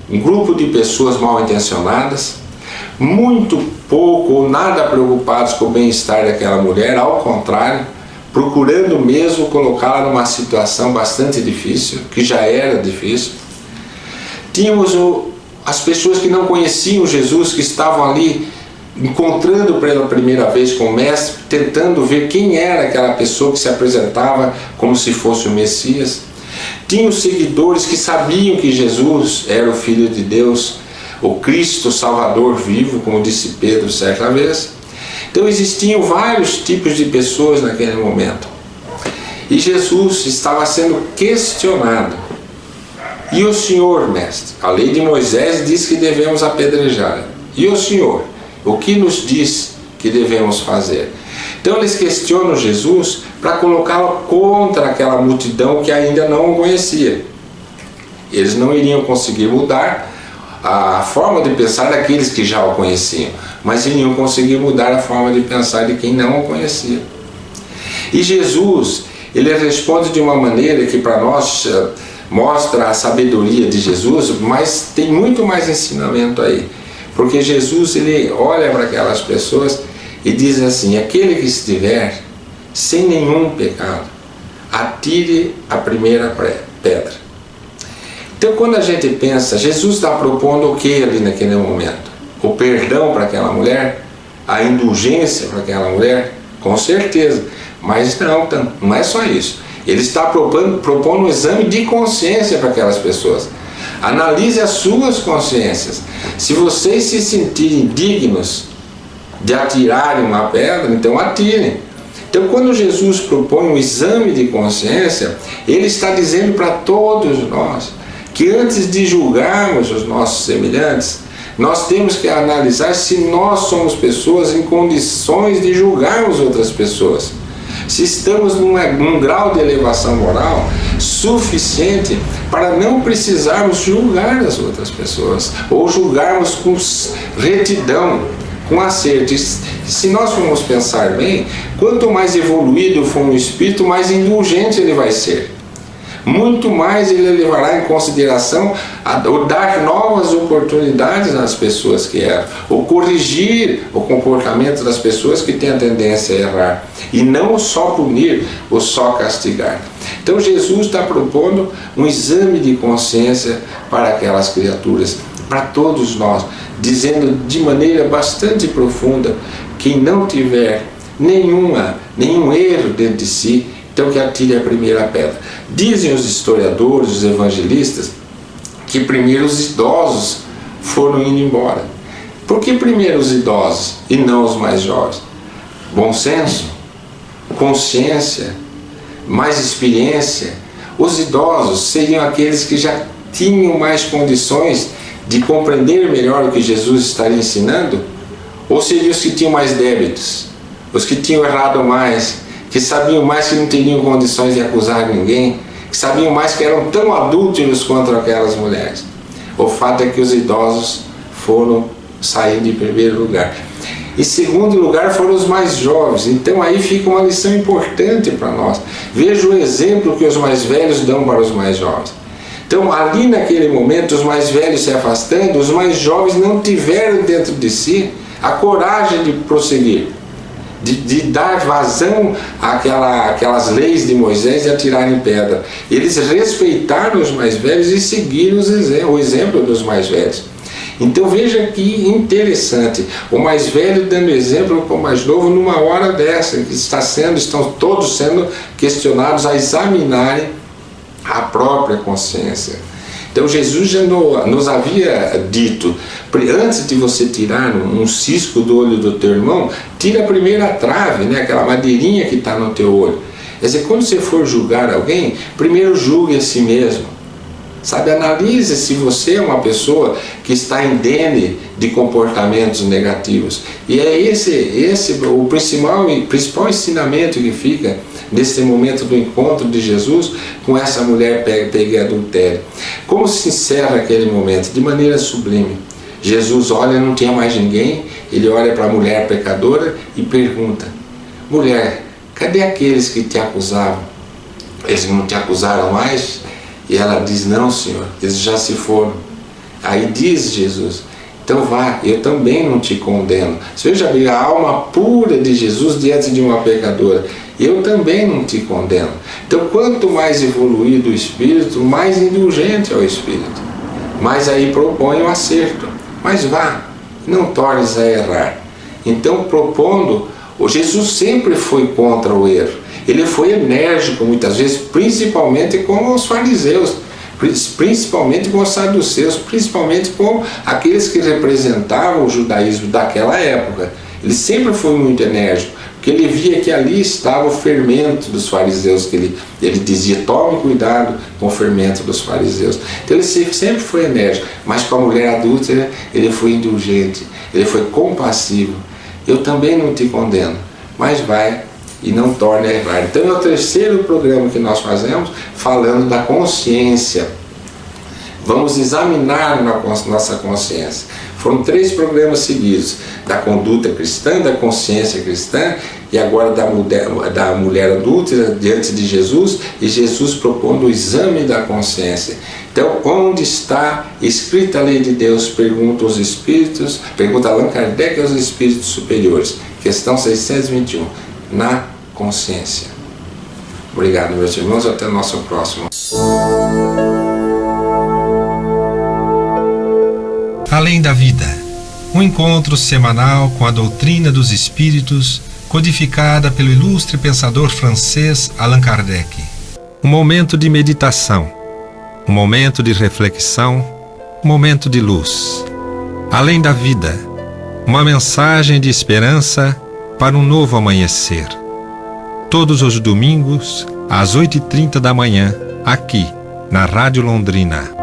um grupo de pessoas mal intencionadas, muito pouco ou nada preocupados com o bem-estar daquela mulher, ao contrário, procurando mesmo colocá-la numa situação bastante difícil, que já era difícil. Tínhamos as pessoas que não conheciam Jesus, que estavam ali encontrando pela primeira vez com o mestre, tentando ver quem era aquela pessoa que se apresentava como se fosse o Messias. Tinha os seguidores que sabiam que Jesus era o Filho de Deus, o Cristo Salvador vivo, como disse Pedro certa vez. Então existiam vários tipos de pessoas naquele momento. E Jesus estava sendo questionado. E o Senhor, mestre? A lei de Moisés diz que devemos apedrejar. E o Senhor? O que nos diz que devemos fazer? Então eles questionam Jesus para colocá-lo contra aquela multidão que ainda não o conhecia. Eles não iriam conseguir mudar a forma de pensar daqueles que já o conheciam, mas iriam conseguir mudar a forma de pensar de quem não o conhecia. E Jesus, ele responde de uma maneira que para nós mostra a sabedoria de Jesus, mas tem muito mais ensinamento aí. Porque Jesus, ele olha para aquelas pessoas e diz assim: aquele que estiver sem nenhum pecado, atire a primeira pedra. Então, quando a gente pensa, Jesus está propondo o que ali naquele momento? O perdão para aquela mulher? A indulgência para aquela mulher? Com certeza. Mas não é só isso. Ele está propondo um exame de consciência para aquelas pessoas. Analise as suas consciências. Se vocês se sentirem dignos de atirarem uma pedra, então atirem. Então, quando Jesus propõe um exame de consciência, ele está dizendo para todos nós que antes de julgarmos os nossos semelhantes, nós temos que analisar se nós somos pessoas em condições de julgarmos outras pessoas. Se estamos num grau de elevação moral suficiente para não precisarmos julgar as outras pessoas, ou julgarmos com retidão, com acerto. Se nós formos pensar bem, quanto mais evoluído for um espírito, mais indulgente ele vai ser. Muito mais ele levará em consideração o dar novas oportunidades às pessoas que erram, ou corrigir o comportamento das pessoas que têm a tendência a errar, e não só punir ou só castigar. Então Jesus está propondo um exame de consciência para aquelas criaturas, para todos nós, dizendo de maneira bastante profunda: quem não tiver nenhum erro dentro de si, então que atire a primeira pedra. Dizem os historiadores, os evangelistas, que primeiro os idosos foram indo embora. Por que primeiro os idosos e não os mais jovens? Bom senso, consciência, mais experiência. Os idosos seriam aqueles que já tinham mais condições de compreender melhor o que Jesus estaria ensinando? Ou seriam os que tinham mais débitos, os que tinham errado mais, que sabiam mais que não teriam condições de acusar ninguém, que sabiam mais que eram tão adúlteros contra aquelas mulheres? O fato é que os idosos foram saindo em primeiro lugar. Em segundo lugar foram os mais jovens. Então aí fica uma lição importante para nós. Veja o exemplo que os mais velhos dão para os mais jovens. Então ali naquele momento, os mais velhos se afastando, os mais jovens não tiveram dentro de si a coragem de prosseguir, de dar vazão àquelas leis de Moisés e atirarem pedra. Eles respeitaram os mais velhos e seguiram o exemplo dos mais velhos. Então veja que interessante, o mais velho dando exemplo para o mais novo numa hora dessa, que estão todos sendo questionados a examinarem a própria consciência. Então Jesus já nos havia dito: antes de você tirar um cisco do olho do teu irmão, tira a primeira trave, né? Aquela madeirinha que está no teu olho. Quer dizer, quando você for julgar alguém, primeiro julgue a si mesmo. Sabe, analise se você é uma pessoa que está indene de comportamentos negativos. E é esse o principal ensinamento que fica nesse momento do encontro de Jesus com essa mulher pega em adultério. Como se encerra aquele momento? De maneira sublime. Jesus olha, não tinha mais ninguém, ele olha para a mulher pecadora e pergunta: mulher, cadê aqueles que te acusavam? Eles não te acusaram mais? E ela diz: não, Senhor, eles já se foram. Aí diz Jesus: então vá, eu também não te condeno. Você veja bem, a alma pura de Jesus diante de uma pecadora: eu também não te condeno. Então, quanto mais evoluído o espírito, mais indulgente é o espírito. Mas aí propõe o acerto: mas vá, não tornes a errar. Então, propondo, o Jesus sempre foi contra o erro. Ele foi enérgico muitas vezes, principalmente com os fariseus, principalmente com os saduceus, principalmente com aqueles que representavam o judaísmo daquela época. Ele sempre foi muito enérgico, porque ele via que ali estava o fermento dos fariseus, que ele dizia, tome cuidado com o fermento dos fariseus. Então ele sempre foi enérgico, mas com a mulher adúltera ele foi indulgente, ele foi compassivo. Eu também não te condeno, mas vai e não torne a errar. Então é o terceiro programa que nós fazemos, falando da consciência. Vamos examinar nossa consciência. Foram 3 programas seguidos, da conduta cristã, da consciência cristã, e agora da mulher adúltera diante de Jesus, e Jesus propondo o exame da consciência. Então, onde está escrita a lei de Deus? Pergunta os espíritos, pergunta Allan Kardec aos espíritos superiores. Questão 621, na consciência. Obrigado, meus irmãos, até o nosso próximo. Além da vida, um encontro semanal com a doutrina dos espíritos, codificada pelo ilustre pensador francês Allan Kardec. Um momento de meditação, um momento de reflexão, um momento de luz. Além da vida, uma mensagem de esperança para um novo amanhecer. Todos os domingos, às 8h30 da manhã, aqui, na Rádio Londrina.